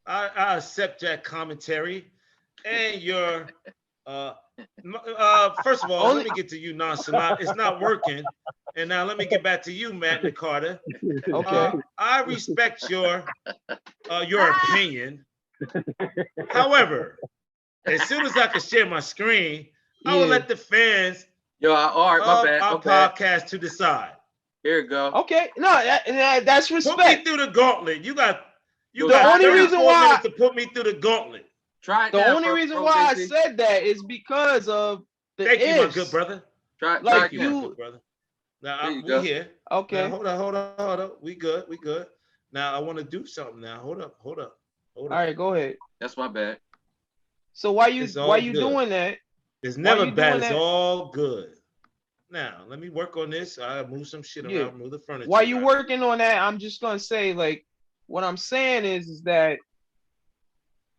[SPEAKER 1] I accept that commentary, and your first of all, let me get to you, Nonchalant. It's not working, and now let me get back to you, Matt McCarter.
[SPEAKER 3] Okay.
[SPEAKER 1] I respect your opinion. However, as soon as I can share my screen, I will let the fans
[SPEAKER 2] all right, my bad.
[SPEAKER 1] Our podcast to decide.
[SPEAKER 2] Here you go.
[SPEAKER 3] Okay, no, that's respect.
[SPEAKER 1] Put me through the gauntlet. You got
[SPEAKER 3] the only reason why
[SPEAKER 1] minutes to put me through the gauntlet.
[SPEAKER 2] Try it.
[SPEAKER 3] The only reason why I said that is because of the
[SPEAKER 1] Thank
[SPEAKER 3] ifs.
[SPEAKER 1] you, my good brother.
[SPEAKER 3] Like
[SPEAKER 1] you, my good brother. Now we here.
[SPEAKER 3] Okay.
[SPEAKER 1] Now, hold on. We good. Now I want to do something. Now hold up.
[SPEAKER 3] All right, go ahead.
[SPEAKER 2] That's my bad.
[SPEAKER 3] So why you doing that?
[SPEAKER 1] It's never bad. It's all good. Now let me work on this. I move some shit around, move the furniture.
[SPEAKER 3] While you working on that, I'm just gonna say, like, what I'm saying is that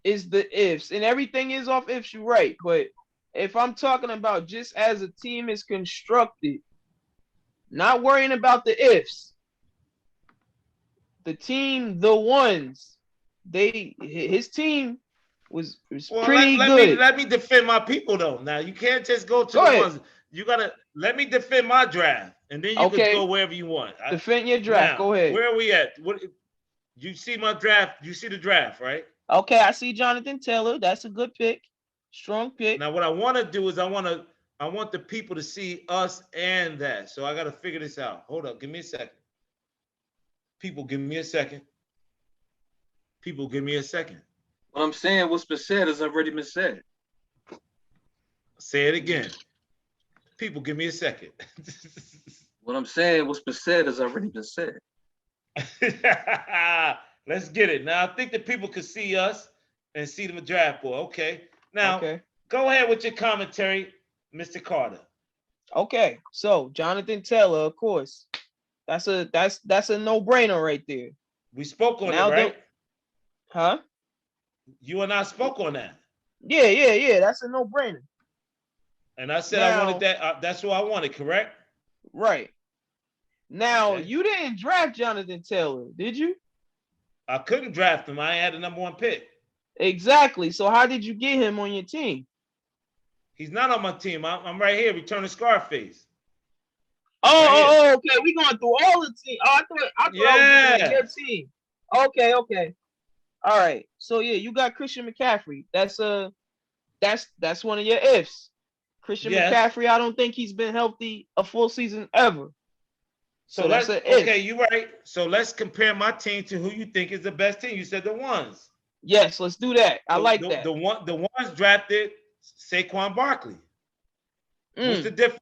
[SPEAKER 3] is the ifs, and everything is off ifs. You're right, but if I'm talking about just as a team is constructed, not worrying about the ifs, the team, the ones, his team was
[SPEAKER 1] Well,
[SPEAKER 3] pretty good.
[SPEAKER 1] Let me defend my people though. Now you can't just go to the ones. You gotta let me defend my draft, and then you can go wherever you want.
[SPEAKER 3] Defend your draft. Go ahead.
[SPEAKER 1] Where are we at? What you see my draft? You see the draft, right?
[SPEAKER 3] Okay, I see Jonathan Taylor. That's a good pick. Strong pick.
[SPEAKER 1] Now, what I want to do is I want the people to see us and that. So I got to figure this out. Hold up. Give me a second. People, give me a second. People, give me a second.
[SPEAKER 2] What I'm saying, what's been said has already been said.
[SPEAKER 1] Say it again. People, give me a second.
[SPEAKER 2] What I'm saying, what's been said has already been said.
[SPEAKER 1] Let's get it. Now, I think that people could see us and see the draft board. Okay. Now, go ahead with your commentary, Mr. Carter.
[SPEAKER 3] Okay. So, Jonathan Taylor, of course. That's a no-brainer right there.
[SPEAKER 1] We spoke on it, right?
[SPEAKER 3] Huh?
[SPEAKER 1] You and I spoke on that.
[SPEAKER 3] Yeah. That's a no-brainer.
[SPEAKER 1] And I said I wanted that. That's what I wanted, correct?
[SPEAKER 3] Right. Now, you didn't draft Jonathan Taylor, did you?
[SPEAKER 1] I couldn't draft him. I had the number 1 pick.
[SPEAKER 3] Exactly. So how did you get him on your team?
[SPEAKER 1] He's not on my team. I'm right here, returning Scarface.
[SPEAKER 3] Oh, okay. We going through all the team. Oh, I thought I was your team. Okay. All right. So yeah, you got Christian McCaffrey. That's one of your ifs. Christian McCaffrey, I don't think he's been healthy a full season ever. So that's an if.
[SPEAKER 1] Okay, you're right. So let's compare my team to who you think is the best team. You said the ones.
[SPEAKER 3] Yes, let's do that. I like that.
[SPEAKER 1] The ones drafted Saquon Barkley. What's the difference?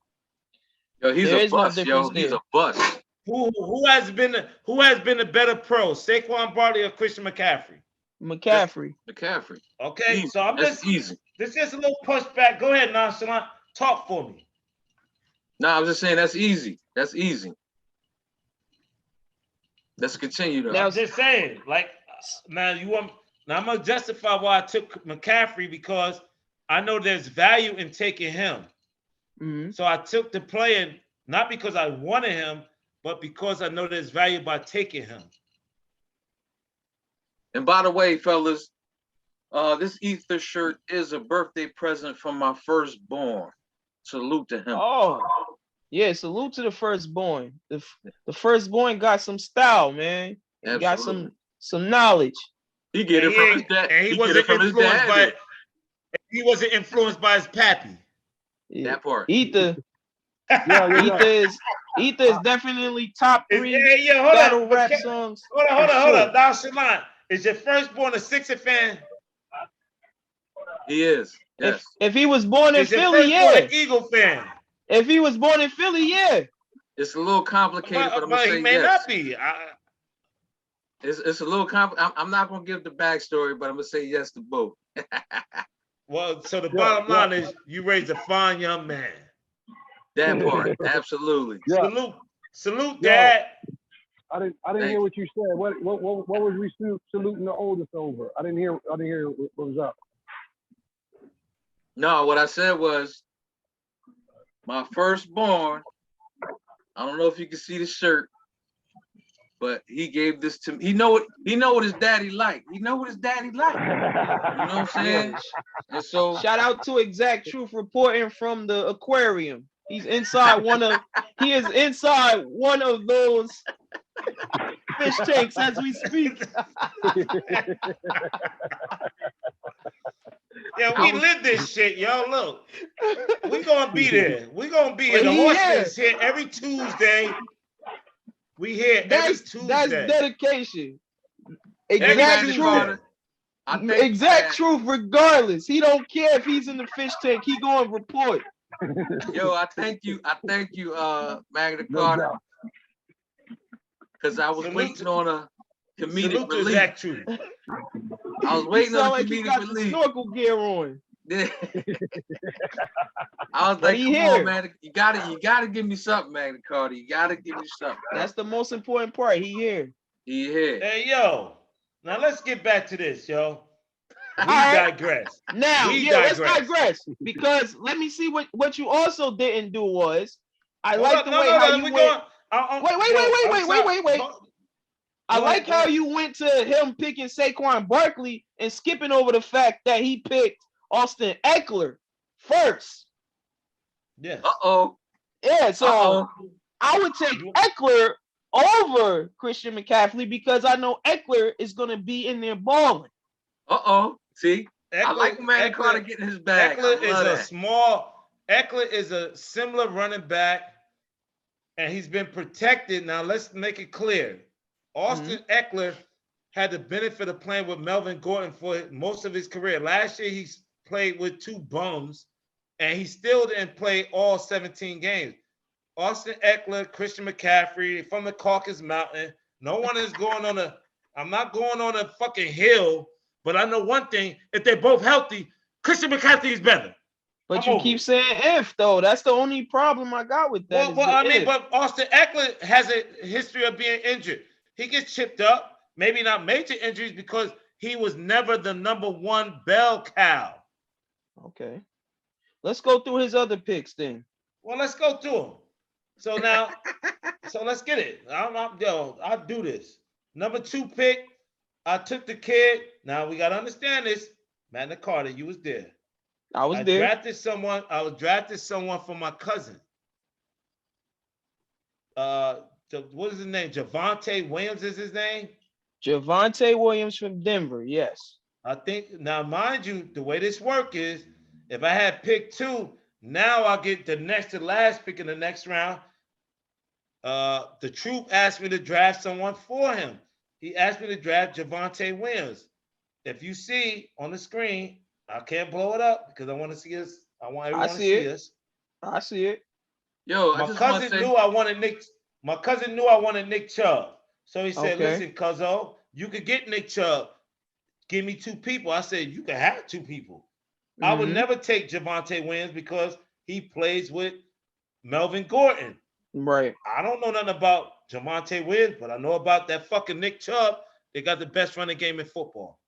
[SPEAKER 2] Yo, he's a bust, He's a bust.
[SPEAKER 1] Who has been the better pro, Saquon Barkley or Christian McCaffrey?
[SPEAKER 3] McCaffrey.
[SPEAKER 1] Okay,
[SPEAKER 2] easy.
[SPEAKER 1] So
[SPEAKER 2] That's easy.
[SPEAKER 1] This is a little pushback. Go ahead, Nonchalant. Talk for me.
[SPEAKER 2] No, I was just saying that's easy. That's easy. Let's continue though.
[SPEAKER 1] Now, I'm just saying, now I'm gonna justify why I took McCaffrey because I know there's value in taking him.
[SPEAKER 3] Mm-hmm.
[SPEAKER 1] So I took the player not because I wanted him, but because I know there's value by taking him.
[SPEAKER 2] And by the way, fellas, this Ether shirt is a birthday present from my firstborn. Salute to him.
[SPEAKER 3] Oh, yeah, salute to the firstborn. The firstborn got some style, man. He got some knowledge.
[SPEAKER 2] He get it from his dad.
[SPEAKER 1] And he wasn't influenced by his pappy.
[SPEAKER 3] Yeah.
[SPEAKER 2] That part.
[SPEAKER 3] Ether is definitely top 3 battle rap songs.
[SPEAKER 1] Hold on. Nonchalant. Is your firstborn a Sixer fan?
[SPEAKER 2] He is. Yes.
[SPEAKER 3] If he was born in Philly,
[SPEAKER 1] an Eagle fan.
[SPEAKER 3] If he was born in Philly, yeah.
[SPEAKER 2] It's a little complicated, but I'm gonna say
[SPEAKER 1] he may not be.
[SPEAKER 2] It's a little complicated. I'm not gonna give the backstory, but I'm gonna say yes to both.
[SPEAKER 1] Well, so the bottom line is you raised a fine young man.
[SPEAKER 2] That part, absolutely.
[SPEAKER 5] Yeah.
[SPEAKER 1] Salute, Dad.
[SPEAKER 5] I didn't hear what you said. What was we saluting the oldest over? I didn't hear what was up.
[SPEAKER 2] No, what I said was my firstborn. I don't know if you can see the shirt, but he gave this to me. He know what his daddy like. He know what his daddy like. You know what I'm saying? And so
[SPEAKER 3] shout out to Exact Truth reporting from the aquarium. He's inside he is inside one of those fish tanks as we speak.
[SPEAKER 1] Yeah, we live this shit, yo. Look, we gonna be there. We gonna be here. The Horsemen is here every Tuesday. We here every Tuesday.
[SPEAKER 3] That's dedication. Exact Truth. Exact Truth, regardless. He don't care if he's in the fish tank. He going to report.
[SPEAKER 2] Yo, I thank you, Magna Carta, because I was waiting on a comedic relief.
[SPEAKER 1] Exact Truth.
[SPEAKER 2] I was waiting on a comedic
[SPEAKER 3] got
[SPEAKER 2] relief.
[SPEAKER 3] The snorkel gear on.
[SPEAKER 2] I was like, come on, man, you gotta give me something, Magna Carta. You gotta give me something.
[SPEAKER 3] That's the most important part. He here.
[SPEAKER 1] Hey, yo. Now let's get back to this, yo. We digress.
[SPEAKER 3] Now, let's digress because let me see what you also didn't do was wait. I like how you went to him picking Saquon Barkley and skipping over the fact that he picked Austin Eckler first.
[SPEAKER 1] Yes.
[SPEAKER 3] Yeah, so I would take Eckler over Christian McCaffrey because I know Eckler is going to be in there balling.
[SPEAKER 2] See, Eckler, I like Manny Carter getting his bag.
[SPEAKER 1] Eckler is a similar running back, and he's been protected. Now, let's make it clear. Austin Eckler had the benefit of playing with Melvin Gordon for most of his career. Last year, he played with 2 bums, and he still didn't play all 17 games. Austin Eckler, Christian McCaffrey from the Caucasus Mountain. No one is going on I'm not going on a fucking hill, but I know one thing. If they're both healthy, Christian McCaffrey is better.
[SPEAKER 3] But you keep saying if, though. That's the only problem I got with that.
[SPEAKER 1] But Austin Eckler has a history of being injured. He gets chipped up, maybe not major injuries because he was never the number 1 bell cow.
[SPEAKER 3] Okay. Let's go through his other picks then.
[SPEAKER 1] Well, let's go through them. So now, let's get it. I'll do this. Number 2 pick, I took the kid. Now we got to understand this. Magna Carta, you was there.
[SPEAKER 3] I was there.
[SPEAKER 1] I was drafted someone from my cousin. What is his name? Javonte Williams is his name?
[SPEAKER 3] Javonte Williams from Denver, yes.
[SPEAKER 1] I think, now mind you, the way this work is, if I had pick 2, now I'll get the next to last pick in the next round. The Troop asked me to draft someone for him. He asked me to draft Javonte Williams. If you see on the screen, I can't blow it up because I want to see us. I want everyone to see us.
[SPEAKER 3] I see it.
[SPEAKER 2] Yo,
[SPEAKER 1] my cousin knew I wanted Nick Chubb. So he said, listen, cuzzo, you could get Nick Chubb. Give me 2 people. I said, you can have 2 people. I would never take Javonte Williams because he plays with Melvin Gordon.
[SPEAKER 3] Right.
[SPEAKER 1] I don't know nothing about Javonte Williams, but I know about that fucking Nick Chubb. They got the best running game in football.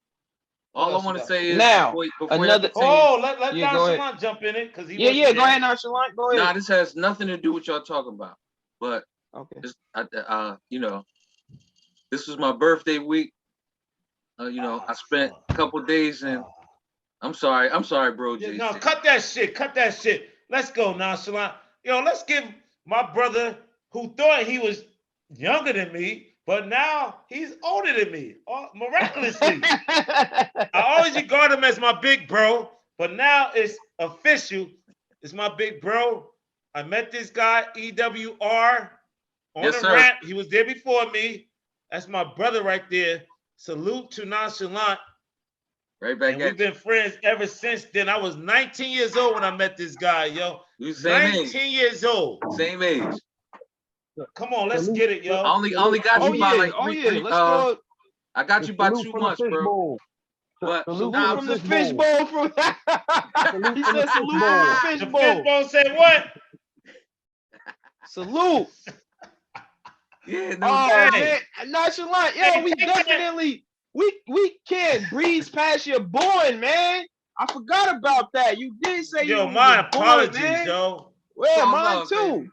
[SPEAKER 2] All I want to say is
[SPEAKER 3] now another.
[SPEAKER 1] Let Nonchalant jump in it because he.
[SPEAKER 3] Go ahead, Nonchalant. Go ahead.
[SPEAKER 2] Nah, this has nothing to do with y'all talking about, but this was my birthday week. I spent a couple days in. I'm sorry, bro.
[SPEAKER 1] Yeah, no, cut that shit. Let's go, Nonchalant. Let's give my brother who thought he was younger than me, but now he's older than me, miraculously. I always regard him as my big bro, but now it's official. It's my big bro. I met this guy, EWR, on the ramp. He was there before me. That's my brother right there. Salute to Nonchalant.
[SPEAKER 2] Right back
[SPEAKER 1] and we've been friends ever since then. I was 19 years old when I met this guy, yo.
[SPEAKER 2] You same
[SPEAKER 1] 19 age. Years old.
[SPEAKER 2] Same age.
[SPEAKER 1] Come on, let's get it, yo.
[SPEAKER 2] I only got you by like
[SPEAKER 3] let's go.
[SPEAKER 2] I got you by 2 months, bro.
[SPEAKER 3] But salute from the fishbowl. He said salute from the fishbowl.
[SPEAKER 1] The fishbowl said what?
[SPEAKER 3] Salute.
[SPEAKER 2] Yeah,
[SPEAKER 3] man. Nonchalant. Yo, we definitely we can't breeze past your boy, man. I forgot about that. You did say
[SPEAKER 1] my apologies, man. Yo.
[SPEAKER 3] Well, mine too.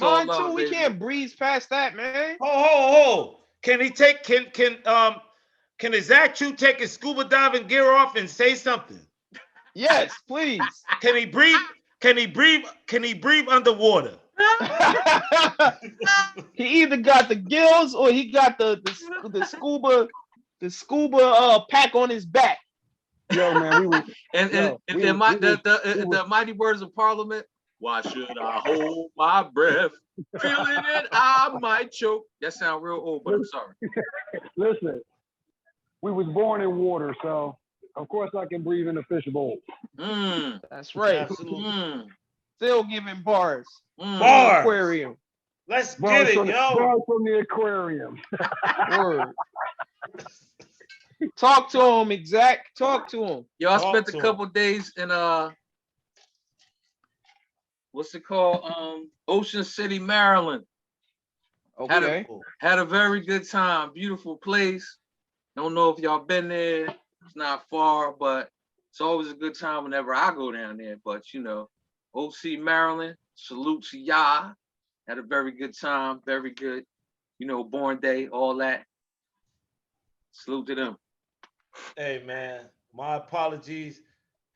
[SPEAKER 3] Mine too. We can't breeze past that, man.
[SPEAKER 1] Ho. Can he take can Zach Chu take his scuba diving gear off and say something?
[SPEAKER 3] Yes, please.
[SPEAKER 1] Can he breathe? Can he breathe underwater?
[SPEAKER 3] He either got the gills or he got the scuba pack on his back.
[SPEAKER 5] Yo, man,
[SPEAKER 2] the mighty words of Parliament. Why should I hold my breath? Feeling it, I might choke. That sounds real old, but I'm sorry.
[SPEAKER 5] Listen, we was born in water, so of course I can breathe in a fishbowl.
[SPEAKER 3] That's right.
[SPEAKER 1] Absolutely.
[SPEAKER 3] Still giving bars.
[SPEAKER 1] Bars.
[SPEAKER 3] Aquarium.
[SPEAKER 1] Let's get it, yo.
[SPEAKER 5] Bars from the aquarium.
[SPEAKER 3] Word. Talk to him, exact. Talk to him.
[SPEAKER 2] Yo, I spent a couple days in what's it called? Ocean City, Maryland.
[SPEAKER 3] Okay.
[SPEAKER 2] Had a very good time. Beautiful place. Don't know if y'all been there. It's not far, but it's always a good time whenever I go down there. But OC Maryland, salute to y'all. Had a very good time. Very good, born day, all that. Salute to them.
[SPEAKER 1] Hey, man, my apologies.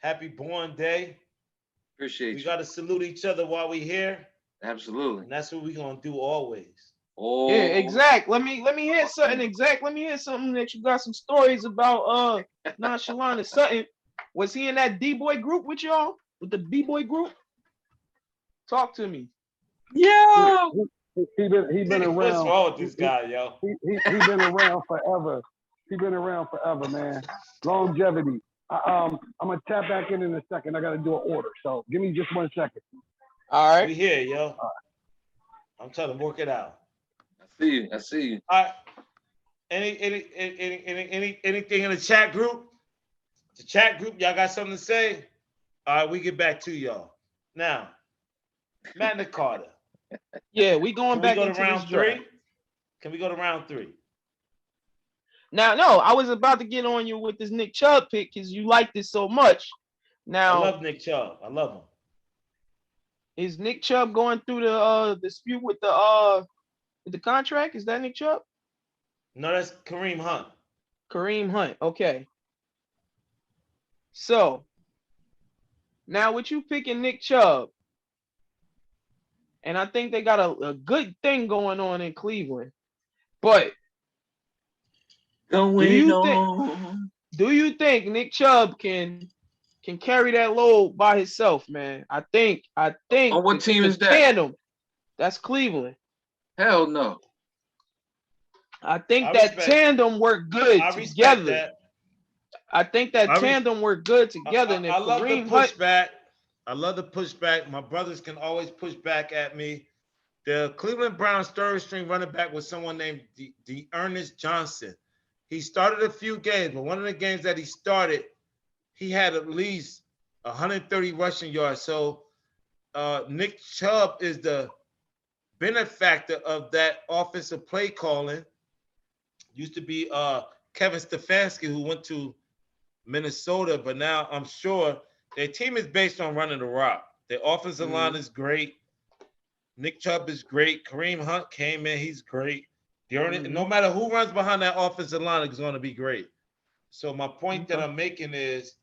[SPEAKER 1] Happy born day.
[SPEAKER 2] Appreciate
[SPEAKER 1] We
[SPEAKER 2] you.
[SPEAKER 1] got to salute each other while we here.
[SPEAKER 2] Absolutely.
[SPEAKER 1] And that's what we're going to do always.
[SPEAKER 2] Oh,
[SPEAKER 3] Yeah, exact. Let me hear something exact. Let me hear something that you got some stories about Nonchalant or something. Was he in that D-boy group with y'all? With the B-boy group? Talk to me.
[SPEAKER 2] yeah.
[SPEAKER 5] He been around.
[SPEAKER 1] What's wrong with this guy, yo?
[SPEAKER 5] He been around forever. He been around forever, man. Longevity. I'm gonna tap back in a second. I gotta do an order, so give me just 1 second.
[SPEAKER 3] All right.
[SPEAKER 1] We here, yo. I'm trying to work it out.
[SPEAKER 2] I see you.
[SPEAKER 1] All right. Anything in the chat group? The chat group, y'all got something to say? All right, we get back to y'all. Now, Magna Carta.
[SPEAKER 3] Yeah, we going
[SPEAKER 1] Can we
[SPEAKER 3] back
[SPEAKER 1] go to
[SPEAKER 3] into
[SPEAKER 1] round
[SPEAKER 3] this draft.
[SPEAKER 1] 3? Can we go to round 3?
[SPEAKER 3] Now, no, I was about to get on you with this Nick Chubb pick because you liked it so much. Now,
[SPEAKER 1] I love Nick Chubb. I love him.
[SPEAKER 3] is Nick Chubb going through the dispute with the contract? Is that Nick Chubb?
[SPEAKER 1] No, that's Kareem Hunt.
[SPEAKER 3] Kareem Hunt. Okay. So now with you picking Nick Chubb, and I think they got a good thing going on in Cleveland, but do you think Nick Chubb can carry that load by himself, man? I think
[SPEAKER 2] On what team is that?
[SPEAKER 3] Tandem. That's Cleveland.
[SPEAKER 2] Hell no.
[SPEAKER 3] I think that tandem work good together. I think that tandem work good together. And
[SPEAKER 1] I love the pushback. I love the pushback. My brothers can always push back at me. The Cleveland Browns third string running back was someone named Ernest Johnson. He started a few games, but one of the games that he started, he had at least 130 rushing yards. So Nick Chubb is the benefactor of that offensive play calling. Used to be Kevin Stefanski, who went to Minnesota, but now I'm sure their team is based on running the rock. Their offensive line is great. Nick Chubb is great. Kareem Hunt came in. He's great. No matter who runs behind that offensive line, it's going to be great. So my point that I'm making is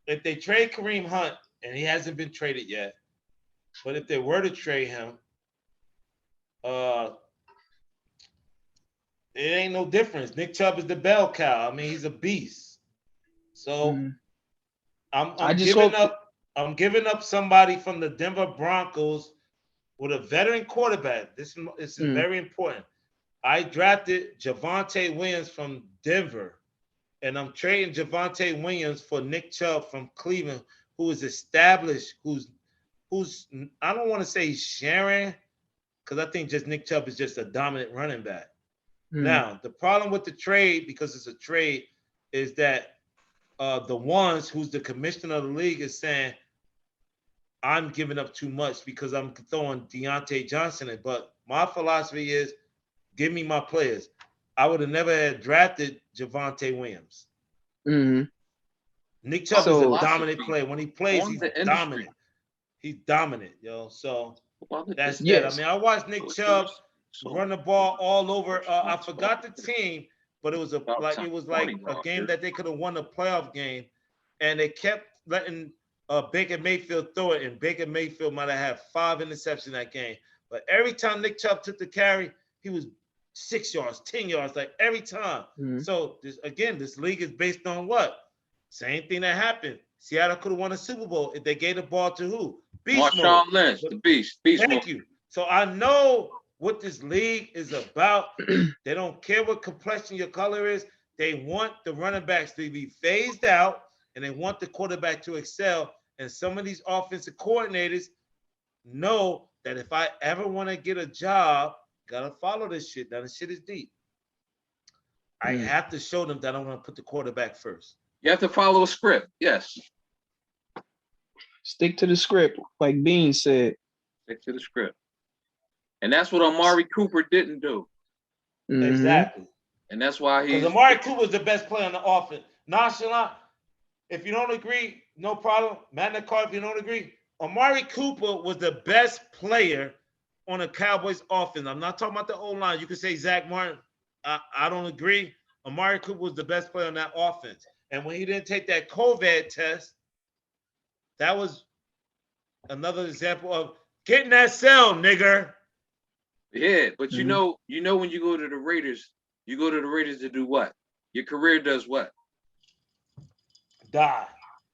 [SPEAKER 1] if they trade Kareem Hunt, and he hasn't been traded yet, but if they were to trade him, it ain't no difference. Nick Chubb is the bell cow. I mean, he's a beast. So I'm giving up somebody from the Denver Broncos with a veteran quarterback. This is very important. I drafted Javonte Williams from Denver, and I'm trading Javonte Williams for Nick Chubb from Cleveland, who is established, who's I don't want to say sharing, because I think just Nick Chubb is just a dominant running back. Now, the problem with the trade, because it's a trade, is that the ones who's the commissioner of the league is saying, I'm giving up too much because I'm throwing Deontay Johnson in. But my philosophy is, give me my players. I would have never had drafted Javonte Williams. Nick Chubb is a dominant player. When he plays, he's dominant. He's dominant, yo. So that's that. I mean, I watched Nick Chubb run the ball all over. I forgot the team, but it was like a game that they could have won a playoff game, and they kept letting Baker Mayfield throw it, and Baker Mayfield might have had 5 interceptions that game. But every time Nick Chubb took the carry, he was 6 yards, 10 yards, like every time. So this league is based on what? Same thing that happened. Seattle could have won a Super Bowl if they gave the ball to who?
[SPEAKER 2] Marshawn Lynch, the beast.
[SPEAKER 1] Thank you. So I know what this league is about. They don't care what complexion your color is. They want the running backs to be phased out, and they want the quarterback to excel. And some of these offensive coordinators know that if I ever want to get a job, gotta follow this shit. Now the shit is deep. I have to show them that I'm gonna put the quarterback first.
[SPEAKER 2] You have to follow a script. Yes.
[SPEAKER 3] Stick to the script, like Bean said.
[SPEAKER 2] Stick to the script. And that's what Amari Cooper didn't do.
[SPEAKER 1] Exactly.
[SPEAKER 2] And that's why
[SPEAKER 1] because Amari Cooper was the best player on the offense. Nonchalant. If you don't agree, no problem. Magna Carta, if you don't agree, Amari Cooper was the best player on the Cowboys offense. I'm not talking about the O-line. You can say Zach Martin. I don't agree. Amari Cooper was the best player on that offense. And when he didn't take that COVID test, that was another example of getting that cell, nigger.
[SPEAKER 2] Yeah, but you know when you go to the Raiders, you go to the Raiders to do what? Your career does what?
[SPEAKER 1] Die.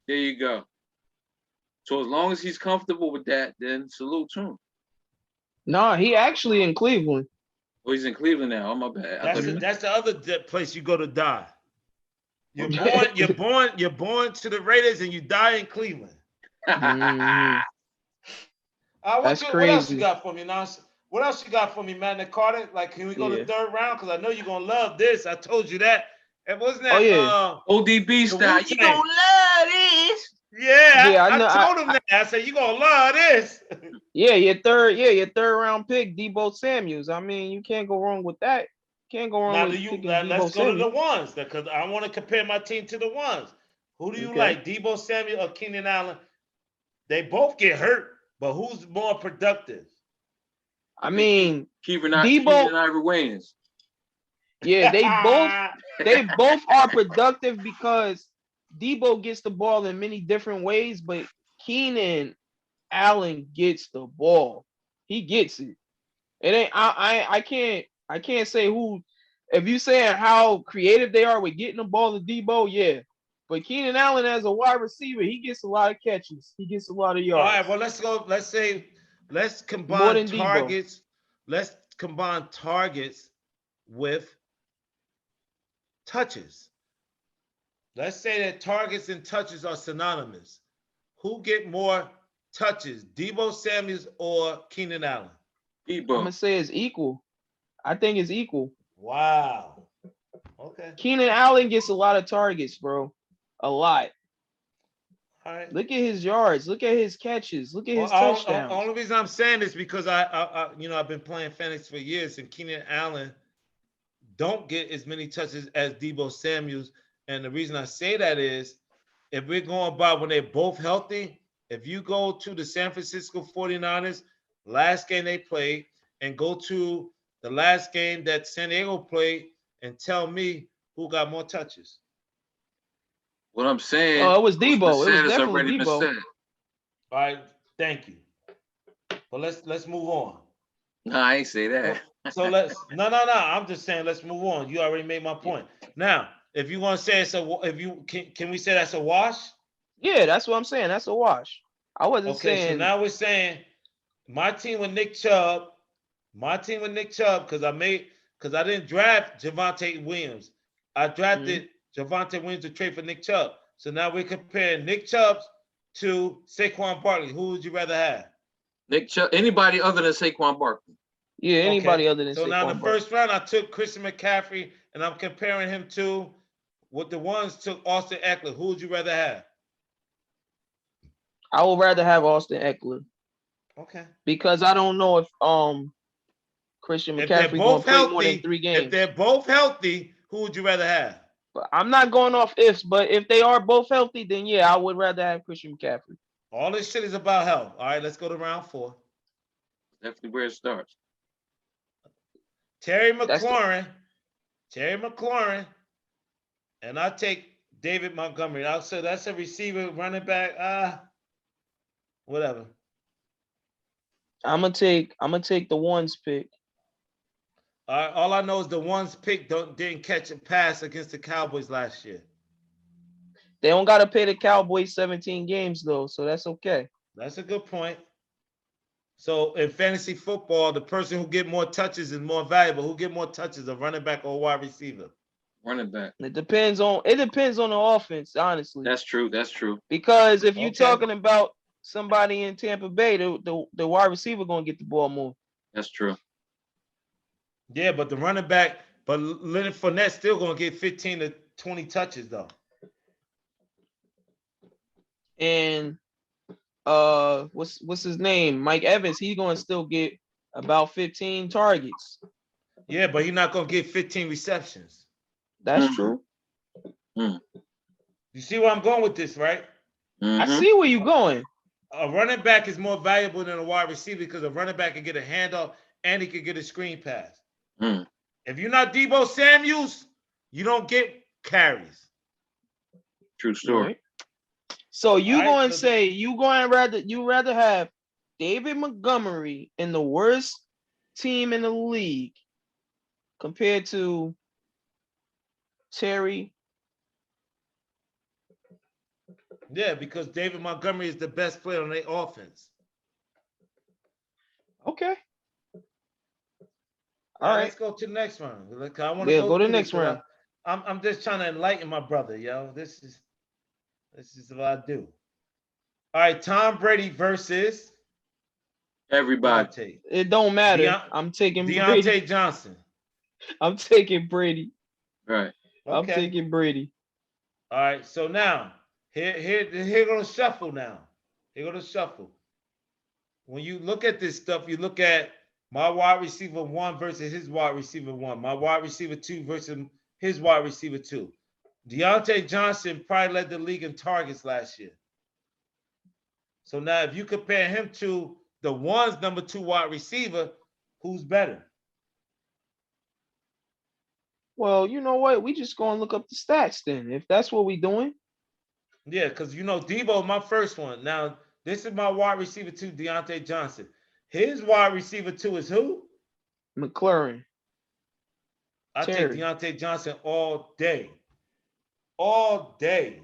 [SPEAKER 2] There you go. So as long as he's comfortable with that, then salute to him.
[SPEAKER 3] No, he actually in Cleveland.
[SPEAKER 2] Oh, he's in Cleveland now. Oh, my bad.
[SPEAKER 1] That's the other place you go to die. You're born to the Raiders and you die in Cleveland.
[SPEAKER 3] That's crazy.
[SPEAKER 1] What else you got for me, Nas? What else you got for me, Magna Carta? Like, can we go to third round? Because I know you're gonna love this. I told you that. And wasn't that
[SPEAKER 2] ODB style? You gonna love this?
[SPEAKER 1] Yeah, I told him that. I said you gonna love this.
[SPEAKER 3] Your third round pick, Deebo Samuels. I mean, you can't go wrong with that. Can't go wrong with picking Deebo
[SPEAKER 1] Let's go
[SPEAKER 3] Samuels.
[SPEAKER 1] to the ones because I want to compare my team to the ones. Who do you like, Deebo Samuel or Keenan Allen? They both get hurt, but who's more productive?
[SPEAKER 3] I mean,
[SPEAKER 2] Keenan Ivory Wayans.
[SPEAKER 3] Yeah, they both are productive because Deebo gets the ball in many different ways, but Keenan Allen gets the ball. He gets it. It ain't I can't say who. If you saying how creative they are with getting the ball to Deebo, yeah. But Keenan Allen as a wide receiver, he gets a lot of catches. He gets a lot of yards.
[SPEAKER 1] All right, well, let's go. Let's combine targets. Deebo. Let's combine targets with touches. Let's say that targets and touches are synonymous. Who get more touches, Deebo Samuels or Keenan Allen?
[SPEAKER 2] Deebo.
[SPEAKER 3] I'm gonna say it's equal. I think it's equal.
[SPEAKER 1] Wow. Okay.
[SPEAKER 3] Keenan Allen gets a lot of targets, bro. A lot.
[SPEAKER 1] All right.
[SPEAKER 3] Look at his yards. Look at his catches. Look at his touchdowns.
[SPEAKER 1] The only reason I'm saying this because I've been playing fantasy for years, and Keenan Allen don't get as many touches as Deebo Samuels. And the reason I say that is if we're going by when they're both healthy, if you go to the San Francisco 49ers, last game they played, and go to the last game that San Diego played and tell me who got more touches.
[SPEAKER 2] What I'm saying.
[SPEAKER 3] Oh, it was Deebo. It was definitely Deebo.
[SPEAKER 1] All right, thank you. But let's move on.
[SPEAKER 2] No, I ain't say that.
[SPEAKER 1] So let's no. I'm just saying let's move on. You already made my point. Now, if you want to say it's can we say that's a wash?
[SPEAKER 3] Yeah, that's what I'm saying. That's a wash. I wasn't saying.
[SPEAKER 1] So now we're saying my team with Nick Chubb, because I didn't draft Javonte Williams. I drafted Javonte Williams to trade for Nick Chubb. So now we're comparing Nick Chubb to Saquon Barkley. Who would you rather have?
[SPEAKER 2] Nick Chubb, anybody other than Saquon Barkley.
[SPEAKER 3] Yeah, anybody other than Saquon.
[SPEAKER 1] So now in the first round, I took Christian McCaffrey, and I'm comparing him to what the ones took Austin Eckler. Who would you rather have?
[SPEAKER 3] I would rather have Austin Eckler.
[SPEAKER 1] Okay.
[SPEAKER 3] Because I don't know if Christian McCaffrey going to play more than 3 games.
[SPEAKER 1] If they're both healthy, who would you rather have?
[SPEAKER 3] But I'm not going off ifs, but if they are both healthy, then yeah, I would rather have Christian McCaffrey.
[SPEAKER 1] All this shit is about health. All right, let's go to round 4.
[SPEAKER 2] Definitely where it starts.
[SPEAKER 1] Terry McLaurin, and I take David Montgomery. I'll say that's a receiver, running back. Whatever.
[SPEAKER 3] I'm gonna take the ones pick.
[SPEAKER 1] All I know is the ones pick didn't catch a pass against the Cowboys last year.
[SPEAKER 3] They don't gotta pay the Cowboys 17 games though, so that's okay.
[SPEAKER 1] That's a good point. So in fantasy football, the person who get more touches is more valuable. Who get more touches, a running back or a wide receiver?
[SPEAKER 2] Running back.
[SPEAKER 3] It depends on the offense, honestly.
[SPEAKER 2] That's true.
[SPEAKER 3] Because if you're talking about somebody in Tampa Bay, the wide receiver gonna get the ball more.
[SPEAKER 2] That's true.
[SPEAKER 1] Yeah, but the running back, but Leonard Fournette still gonna get 15 to 20 touches though.
[SPEAKER 3] And what's his name? Mike Evans, he's gonna still get about 15 targets.
[SPEAKER 1] Yeah, but he's not gonna get 15 receptions.
[SPEAKER 3] That's true.
[SPEAKER 1] You see where I'm going with this, right?
[SPEAKER 3] I see where you're going.
[SPEAKER 1] A running back is more valuable than a wide receiver because a running back can get a handoff and he can get a screen pass. If you're not Deebo Samuels, You don't get carries.
[SPEAKER 2] True story.
[SPEAKER 3] Right. So you
[SPEAKER 1] All right,
[SPEAKER 3] going to
[SPEAKER 1] so
[SPEAKER 3] say you rather have David Montgomery in the worst team in the league compared to Terry?
[SPEAKER 1] Yeah, because David Montgomery is the best player on their offense.
[SPEAKER 3] Okay.
[SPEAKER 1] All
[SPEAKER 3] All
[SPEAKER 1] right,
[SPEAKER 3] right.
[SPEAKER 1] let's go to the next one. Look, I want to
[SPEAKER 3] Yeah, go to the
[SPEAKER 1] through
[SPEAKER 3] next
[SPEAKER 1] this, 'cause
[SPEAKER 3] round.
[SPEAKER 1] I'm just trying to enlighten my brother, yo. This is what I do. All right, Tom Brady versus who I
[SPEAKER 2] Everybody.
[SPEAKER 1] take?
[SPEAKER 3] It don't matter. I'm taking Brady.
[SPEAKER 1] Deontay Johnson.
[SPEAKER 3] I'm taking Brady.
[SPEAKER 2] Right.
[SPEAKER 3] I'm
[SPEAKER 1] Okay.
[SPEAKER 3] taking Brady.
[SPEAKER 1] All right. So now here go the shuffle now. Here go the shuffle. When you look at this stuff, you look at my wide receiver 1 versus his wide receiver 1. My wide receiver 2 versus his wide receiver 2. Deontay Johnson probably led the league in targets last year. So now if you compare him to the one's number 2 wide receiver, who's better?
[SPEAKER 3] Well, you know what? We just gonna look up the stats then, if that's what we doing.
[SPEAKER 1] Yeah, because Debo, my first one. Now, this is my wide receiver 2, Deontay Johnson. His wide receiver 2 is who?
[SPEAKER 3] McLaurin.
[SPEAKER 1] I take
[SPEAKER 3] Terry.
[SPEAKER 1] Deontay Johnson all day. All day.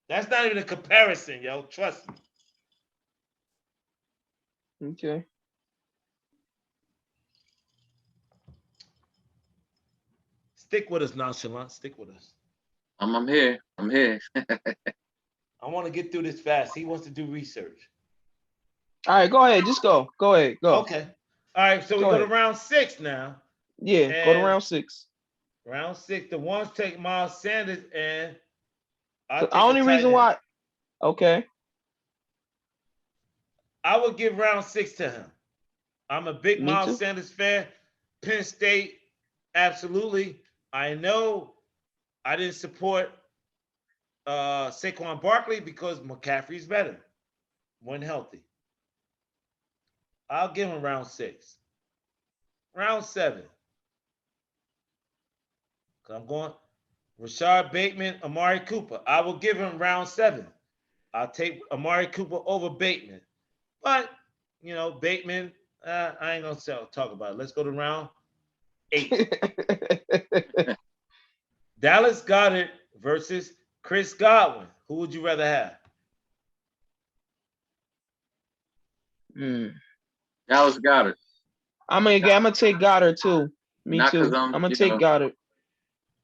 [SPEAKER 1] That's not even a comparison, yo. Trust me.
[SPEAKER 3] Okay.
[SPEAKER 1] Stick with us, Nonchalant. Stick with us.
[SPEAKER 2] I'm here. I'm here.
[SPEAKER 1] I want to get through this fast. He wants to do research.
[SPEAKER 3] All right, go ahead. Just go. Go ahead. Go.
[SPEAKER 1] Okay. All right, so we go to round 6 now.
[SPEAKER 3] Yeah, go to round 6.
[SPEAKER 1] Round 6, the ones take Miles Sanders, and
[SPEAKER 3] The only reason why. Okay.
[SPEAKER 1] I would give round 6 to him. I'm a big
[SPEAKER 3] Me
[SPEAKER 1] Miles
[SPEAKER 3] too.
[SPEAKER 1] Sanders fan. Penn State, absolutely. I know I didn't support Saquon Barkley because McCaffrey's better when healthy. I'll give him round 6. Round 7. I'm going Rashard Bateman, Amari Cooper. I will give him round 7. I'll take Amari Cooper over Bateman. But, Bateman, I ain't going to talk about it. Let's go to round 8. Dallas Goedert versus Chris Godwin. Who would you rather have?
[SPEAKER 2] Dallas Goedert.
[SPEAKER 3] I'm gonna take Goddard too. Me
[SPEAKER 2] Not
[SPEAKER 3] too.
[SPEAKER 2] 'cause
[SPEAKER 3] I'm gonna take Goddard.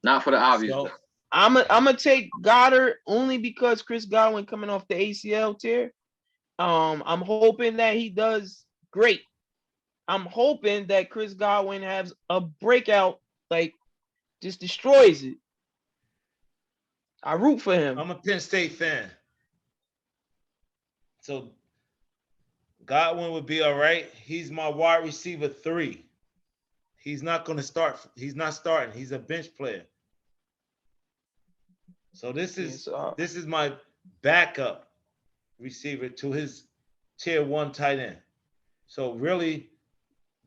[SPEAKER 2] Not for the obvious.
[SPEAKER 1] So,
[SPEAKER 3] I'm gonna take Goddard only because Chris Godwin coming off the ACL tear. I'm hoping that he does great. I'm hoping that Chris Godwin has a breakout, like just destroys it. I root for him.
[SPEAKER 1] I'm a Penn State fan. So Godwin would be all right. He's my wide receiver 3. He's not going to start. He's not starting. He's a bench player. So this is my backup receiver to his tier 1 tight end. So really,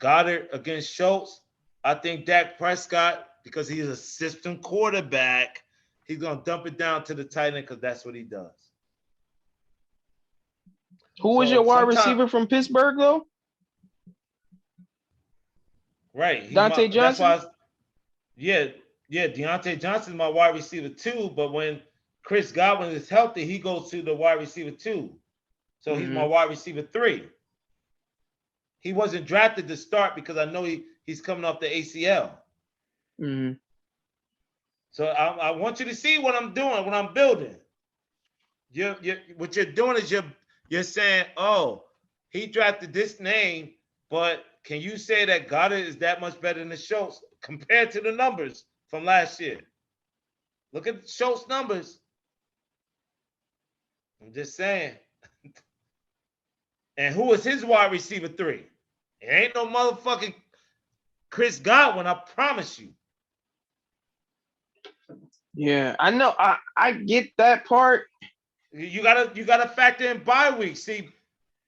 [SPEAKER 1] Goddard against Schultz. I think Dak Prescott, because he's a system quarterback, he's going to dump it down to the tight end because that's what he does.
[SPEAKER 3] Who was your wide receiver from Pittsburgh, though?
[SPEAKER 1] Right.
[SPEAKER 3] Deontay Johnson?
[SPEAKER 1] That's why Deontay Johnson's my wide receiver 2, but when Chris Godwin is healthy, he goes to the wide receiver 2. So he's my wide receiver 3. He wasn't drafted to start because I know he's coming off the ACL.
[SPEAKER 3] Mm-hmm.
[SPEAKER 1] So I want you to see what I'm doing, what I'm building. What you're doing is you're saying, oh, he drafted this name, but can you say that Goddard is that much better than Schultz compared to the numbers from last year? Look at Schultz numbers. I'm just saying. And who is his wide receiver 3? It ain't no motherfucking Chris Godwin, I promise you.
[SPEAKER 3] Yeah, I know. I get that part.
[SPEAKER 1] You gotta factor in bye week. See,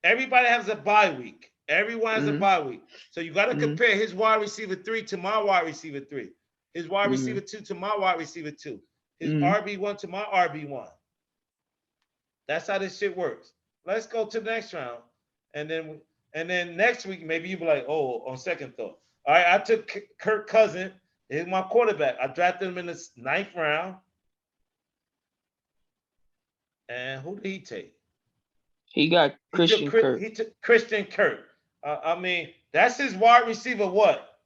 [SPEAKER 1] everybody has a bye week. Everyone has a bye week. So you gotta compare his wide receiver 3 to my wide receiver 3. His wide receiver 2 to my wide receiver 2. His RB1 to my RB1. That's how this shit works. Let's go to the next round. And then next week, maybe you'll be like, oh, on second thought. All right, I took Kirk Cousins. He's my quarterback. I drafted him in the 9th round. And who did he take?
[SPEAKER 3] He got Christian Kirk.
[SPEAKER 1] He took Christian Kirk. I mean, that's his wide receiver what?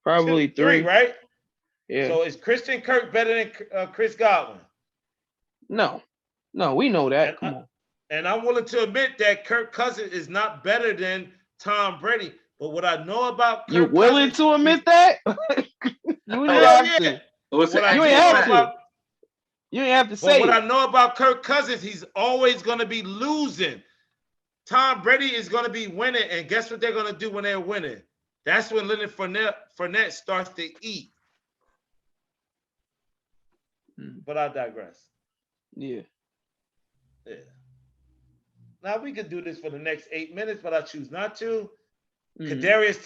[SPEAKER 3] Probably 3,
[SPEAKER 1] right?
[SPEAKER 3] Yeah.
[SPEAKER 1] So is Christian Kirk better than Chris Godwin?
[SPEAKER 3] No, we know that. Come on.
[SPEAKER 1] And I'm willing to admit that Kirk Cousins is not better than Tom Brady. But what I know about Kirk
[SPEAKER 3] you willing to admit that? You ain't have to. You ain't have to. You ain't have to say.
[SPEAKER 1] But what I know about Kirk Cousins, he's always going to be losing. Tom Brady is going to be winning, and guess what they're going to do when they're winning? That's when Leonard Fournette starts to eat. But I digress.
[SPEAKER 3] Yeah.
[SPEAKER 1] Now we could do this for the next 8 minutes, but I choose not to. Kadarius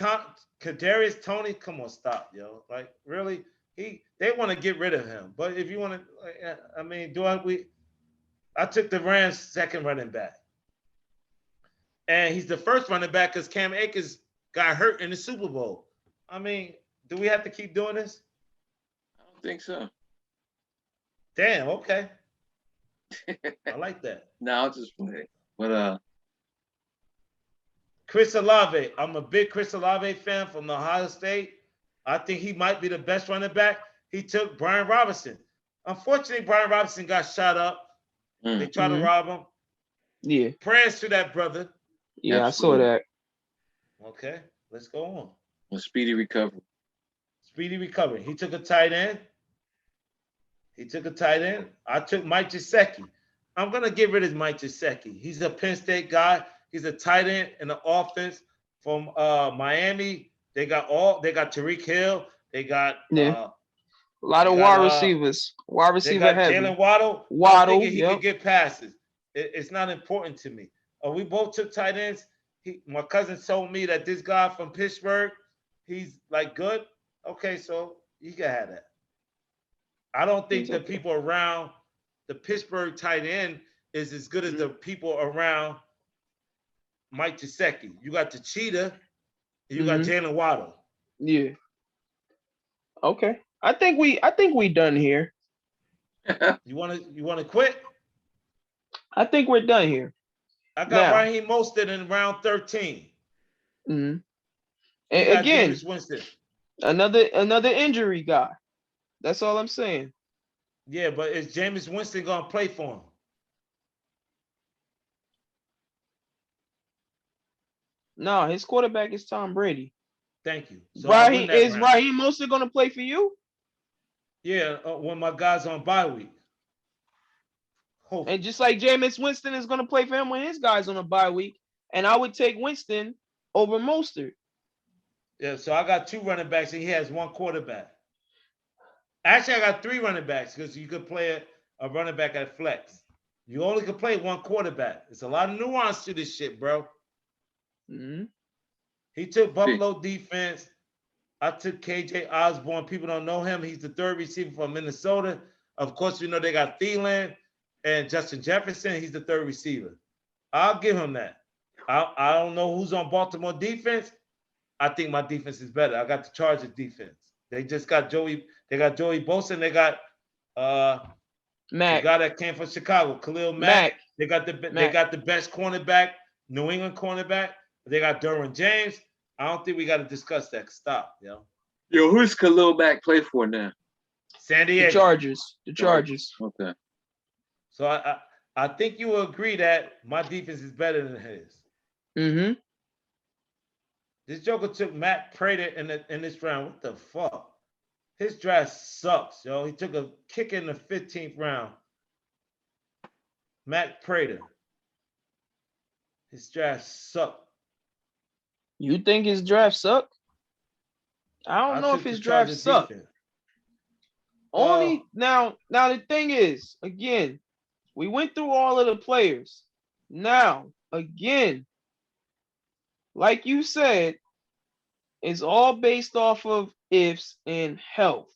[SPEAKER 1] Toney, come on, stop, yo. Like, really? They want to get rid of him. But if you want to, I mean, I took the Rams' second running back. And he's the first running back because Cam Akers got hurt in the Super Bowl. I mean, do we have to keep doing this?
[SPEAKER 2] I don't think so.
[SPEAKER 1] Damn, okay. I like that.
[SPEAKER 2] No, I'll just play. But
[SPEAKER 1] Chris Olave. I'm a big Chris Olave fan from Ohio State. I think he might be the best running back. He took Brian Robinson. Unfortunately, Brian Robinson got shot up. They tried to rob him.
[SPEAKER 3] Yeah.
[SPEAKER 1] Prayers to that brother.
[SPEAKER 3] Yeah, absolutely. I saw that.
[SPEAKER 1] Okay, let's go on.
[SPEAKER 2] A speedy recovery.
[SPEAKER 1] Speedy recovery. He took a tight end. I took Mike Gesicki. I'm going to get rid of Mike Gesicki. He's a Penn State guy. He's a tight end in the offense from Miami. They got Tariq Hill. They got
[SPEAKER 3] a lot of wide receivers. Wide receiver heavy.
[SPEAKER 1] Jalen Waddle.
[SPEAKER 3] Waddle.
[SPEAKER 1] He could get passes. It's not important to me. We both took tight ends. My cousin told me that this guy from Pittsburgh, he's like good. Okay, so you can have that. I don't think the people around the Pittsburgh tight end is as good as the people around Mike Gesicki. You got the cheetah, and you got Jalen Waddle.
[SPEAKER 3] Yeah. Okay. I think we done here.
[SPEAKER 1] You wanna quit?
[SPEAKER 3] I think we're done here.
[SPEAKER 1] I got Raheem Mostert in round 13.
[SPEAKER 3] And again, another injury guy. That's all I'm saying.
[SPEAKER 1] Yeah, but is Jameis Winston gonna play for him?
[SPEAKER 3] No, his quarterback is Tom Brady.
[SPEAKER 1] Thank you. So
[SPEAKER 3] Raheem Mostert gonna play for you?
[SPEAKER 1] Yeah, when my guy's on bye week.
[SPEAKER 3] And just like Jameis Winston is gonna play for him when his guy's on a bye week, and I would take Winston over Mostert.
[SPEAKER 1] Yeah, so I got 2 running backs and he has 1 quarterback. Actually, I got 3 running backs because you could play a running back at flex. You only could play 1 quarterback. It's a lot of nuance to this shit, bro. He took Buffalo defense. I took KJ Osborne. People don't know him. He's the 3rd receiver from Minnesota. Of course, you know they got Thielen and Justin Jefferson. He's the 3rd receiver. I'll give him that. I don't know who's on Baltimore defense. I think my defense is better. I got the Chargers defense. They just got Joey. They got Joey Bosa. And they got
[SPEAKER 3] Mac.
[SPEAKER 1] The guy that came from Chicago, Khalil Mack. They got the best cornerback, New England cornerback. They got Derwin James. I don't think we got to discuss that. Stop, yo.
[SPEAKER 2] Yo, who's Khalil Mack play for now?
[SPEAKER 1] San Diego.
[SPEAKER 3] The Chargers.
[SPEAKER 2] Okay.
[SPEAKER 1] So I think you will agree that my defense is better than his. This Joker took Matt Prater in this round. What the fuck? His draft sucks, yo. He took a kick in the 15th round. Matt Prater. His draft sucked.
[SPEAKER 3] You think his draft sucked? I don't know if his draft sucked. Only now the thing is, again, we went through all of the players. Now, again, like you said, it's all based off of ifs, and health.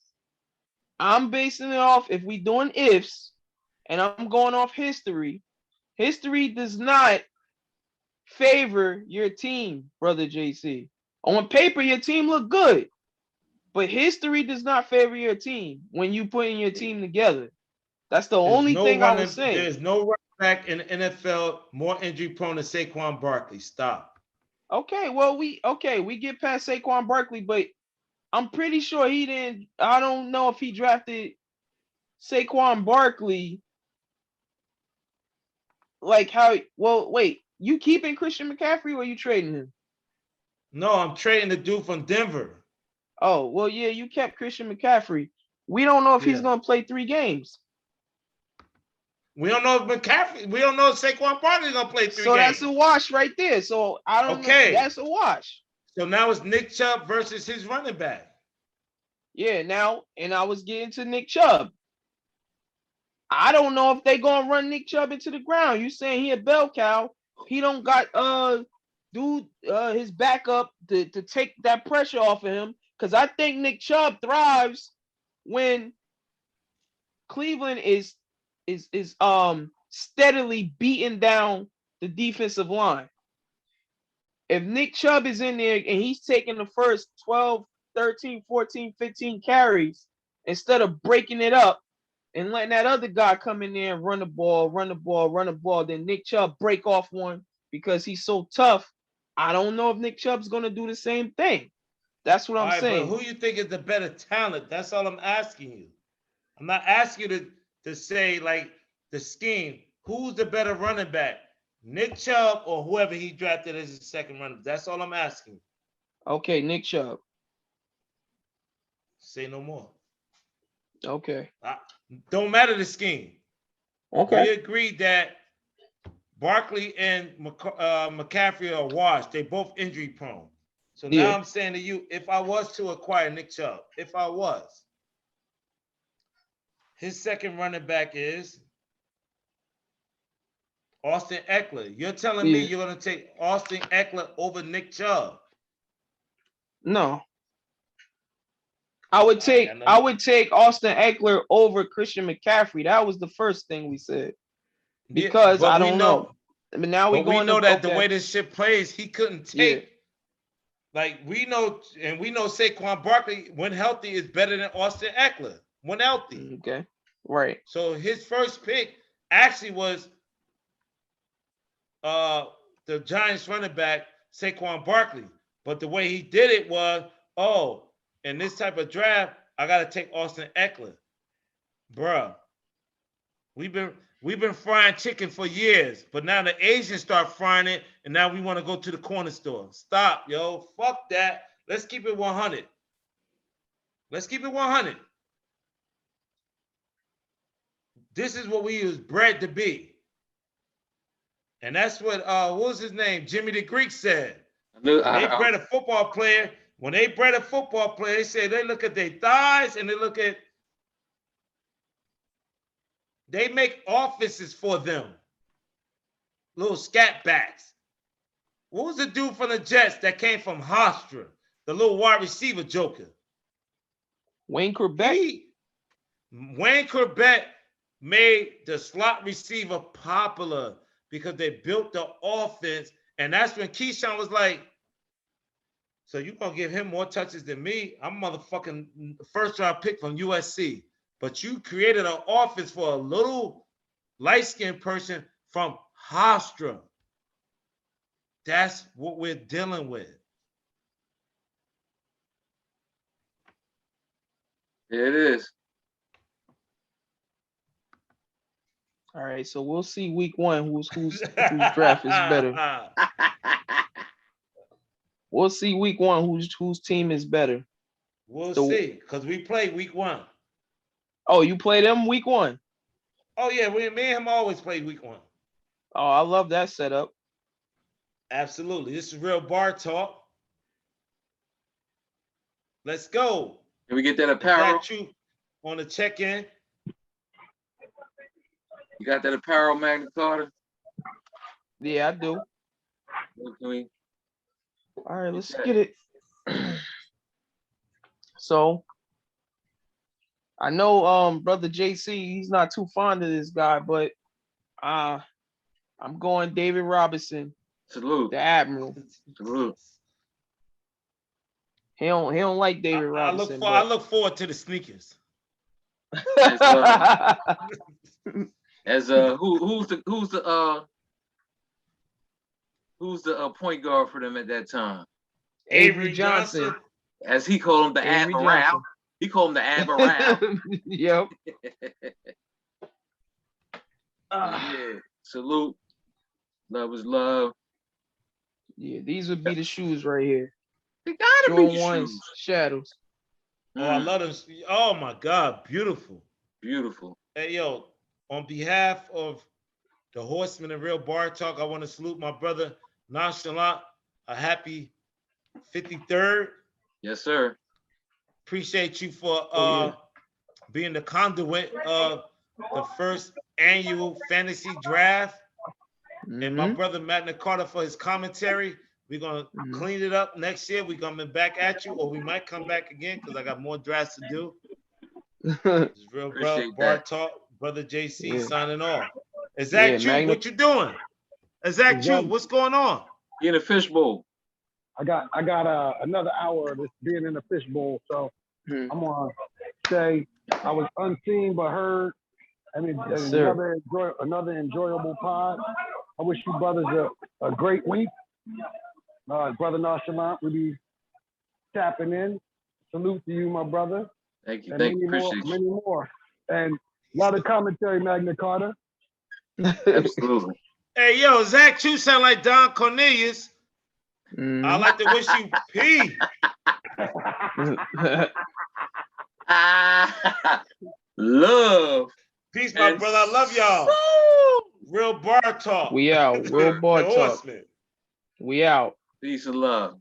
[SPEAKER 3] I'm basing it off, if we doing ifs, and I'm going off history. History does not favor your team, brother JC. On paper, your team look good, but history does not favor your team when you putting your team together. That's the only thing I was saying.
[SPEAKER 1] There's no running back in the NFL more injury prone than Saquon Barkley. Stop.
[SPEAKER 3] Okay, well, we get past Saquon Barkley, but I'm pretty sure he didn't. I don't know if he drafted Saquon Barkley like how. Well, wait, you keeping Christian McCaffrey or you trading him?
[SPEAKER 1] No, I'm trading the dude from Denver.
[SPEAKER 3] Oh, well, yeah, you kept Christian McCaffrey. We don't know if he's going to play 3 games.
[SPEAKER 1] We don't know if McCaffrey, we don't know if Saquon Barkley's going to play 3 games.
[SPEAKER 3] So that's a wash right there. So I don't know. That's a wash.
[SPEAKER 1] So now it's Nick Chubb versus his running back.
[SPEAKER 3] Yeah, now, and I was getting to Nick Chubb. I don't know if they going to run Nick Chubb into the ground. You saying he a bell cow. He don't got his backup to take that pressure off of him. Because I think Nick Chubb thrives when Cleveland is steadily beating down the defensive line. If Nick Chubb is in there and he's taking the first 12, 13, 14, 15 carries instead of breaking it up and letting that other guy come in there and run the ball, then Nick Chubb break off one because he's so tough. I don't know if Nick Chubb's going to do the same thing. That's what I'm saying.
[SPEAKER 1] But who you think is the better talent? That's all I'm asking you. I'm not asking you to say like the scheme. Who's the better running back? Nick Chubb or whoever he drafted as his second runner? That's all I'm asking.
[SPEAKER 3] Okay, Nick Chubb.
[SPEAKER 1] Say no more.
[SPEAKER 3] Okay.
[SPEAKER 1] Don't matter the scheme.
[SPEAKER 3] Okay.
[SPEAKER 1] We agreed that Barkley and McCaffrey are washed. They both injury prone. So now I'm saying to you, if I was to acquire Nick Chubb, his second running back is Austin Eckler. You're telling me you're going to take Austin Eckler over Nick Chubb?
[SPEAKER 3] No. I would take Austin Eckler over Christian McCaffrey. That was the first thing we said. Because I don't know. I mean, now we
[SPEAKER 1] know that the way this shit plays, he couldn't take. Like we know Saquon Barkley, when healthy, is better than Austin Eckler when healthy.
[SPEAKER 3] Okay. Right.
[SPEAKER 1] So his first pick actually was the Giants running back, Saquon Barkley. But the way he did it was, in this type of draft, I gotta take Austin Eckler. Bruh. We've been frying chicken for years, but now the Asians start frying it, and now we want to go to the corner store. Stop, yo. Fuck that. Let's keep it 100. Let's keep it 100. This is what we was bred to be. And that's what was his name? Jimmy the Greek said. When they bred a football player, they say they look at their thighs and they make offices for them. Little scat backs. What was the dude from the Jets that came from Hofstra? The little wide receiver joker.
[SPEAKER 3] Wayne Corbett.
[SPEAKER 1] Wayne Corbett made the slot receiver popular because they built the offense. And that's when Keyshawn was like, so you're going to give him more touches than me? I'm motherfucking first round pick from USC. But you created an offense for a little light-skinned person from Hofstra. That's what we're dealing with.
[SPEAKER 2] Yeah, it is.
[SPEAKER 3] All right, so we'll see week 1 whose draft is better. We'll see week 1 whose team is better.
[SPEAKER 1] We'll see, because we play week 1.
[SPEAKER 3] Oh, you play them week 1?
[SPEAKER 1] Oh, yeah. Me and him always play week 1.
[SPEAKER 3] Oh, I love that setup.
[SPEAKER 1] Absolutely. This is real bar talk. Let's go.
[SPEAKER 2] Can we get that apparel?
[SPEAKER 1] Got you on the check-in.
[SPEAKER 2] You got that apparel, Magna Carta?
[SPEAKER 3] Yeah, I do.
[SPEAKER 2] Can we?
[SPEAKER 3] All right, let's get it. So I know brother JC, he's not too fond of this guy, but I'm going David Robinson.
[SPEAKER 2] Salute.
[SPEAKER 3] The Admiral.
[SPEAKER 2] Salute.
[SPEAKER 3] He don't like David Robinson.
[SPEAKER 1] I look forward to the sneakers.
[SPEAKER 2] Who's the point guard for them at that time?
[SPEAKER 3] Avery Johnson.
[SPEAKER 2] As he called him, the Admiral. He called him the Admiral.
[SPEAKER 3] Yep.
[SPEAKER 2] Yeah. Salute. Love is love.
[SPEAKER 3] Yeah, these would be the shoes right here.
[SPEAKER 2] They gotta
[SPEAKER 3] Jordan
[SPEAKER 2] be
[SPEAKER 3] ones,
[SPEAKER 2] shoes.
[SPEAKER 3] shadows.
[SPEAKER 1] Oh, I love them. Oh my God, beautiful.
[SPEAKER 2] Beautiful.
[SPEAKER 1] Hey, yo, on behalf of the Horsemen and Real Bar Talk, I want to salute my brother Nonchalant. A happy 53rd.
[SPEAKER 2] Yes, sir.
[SPEAKER 1] Appreciate you for being the conduit of the first annual fantasy draft. And my brother Matt Carter for his commentary. We're going to clean it up next year. We're coming back at you, or we might come back again because I got more drafts to do. It's Real Bar Talk. Brother JC signing off. Is that you? What you doing? Is that you? What's going on?
[SPEAKER 2] In a fishbowl.
[SPEAKER 5] I got another hour of this being in the fishbowl, so I'm gonna say I was unseen but heard. I mean, another enjoyable pod. I wish you brothers a great week. Brother Nonchalant will be tapping in. Salute to you, my brother.
[SPEAKER 2] Thank you.
[SPEAKER 5] And
[SPEAKER 2] Thank you. Appreciate you.
[SPEAKER 5] Many more. And a lot of commentary, Magna Carta.
[SPEAKER 2] Absolutely.
[SPEAKER 1] Hey, yo, Zach Chu sound like Don Cornelius. I'd like to wish you peace.
[SPEAKER 2] Love.
[SPEAKER 1] Peace, my brother. I love y'all. Real Bar Talk.
[SPEAKER 3] We out. Real Bar Talk. We out.
[SPEAKER 2] Peace and love.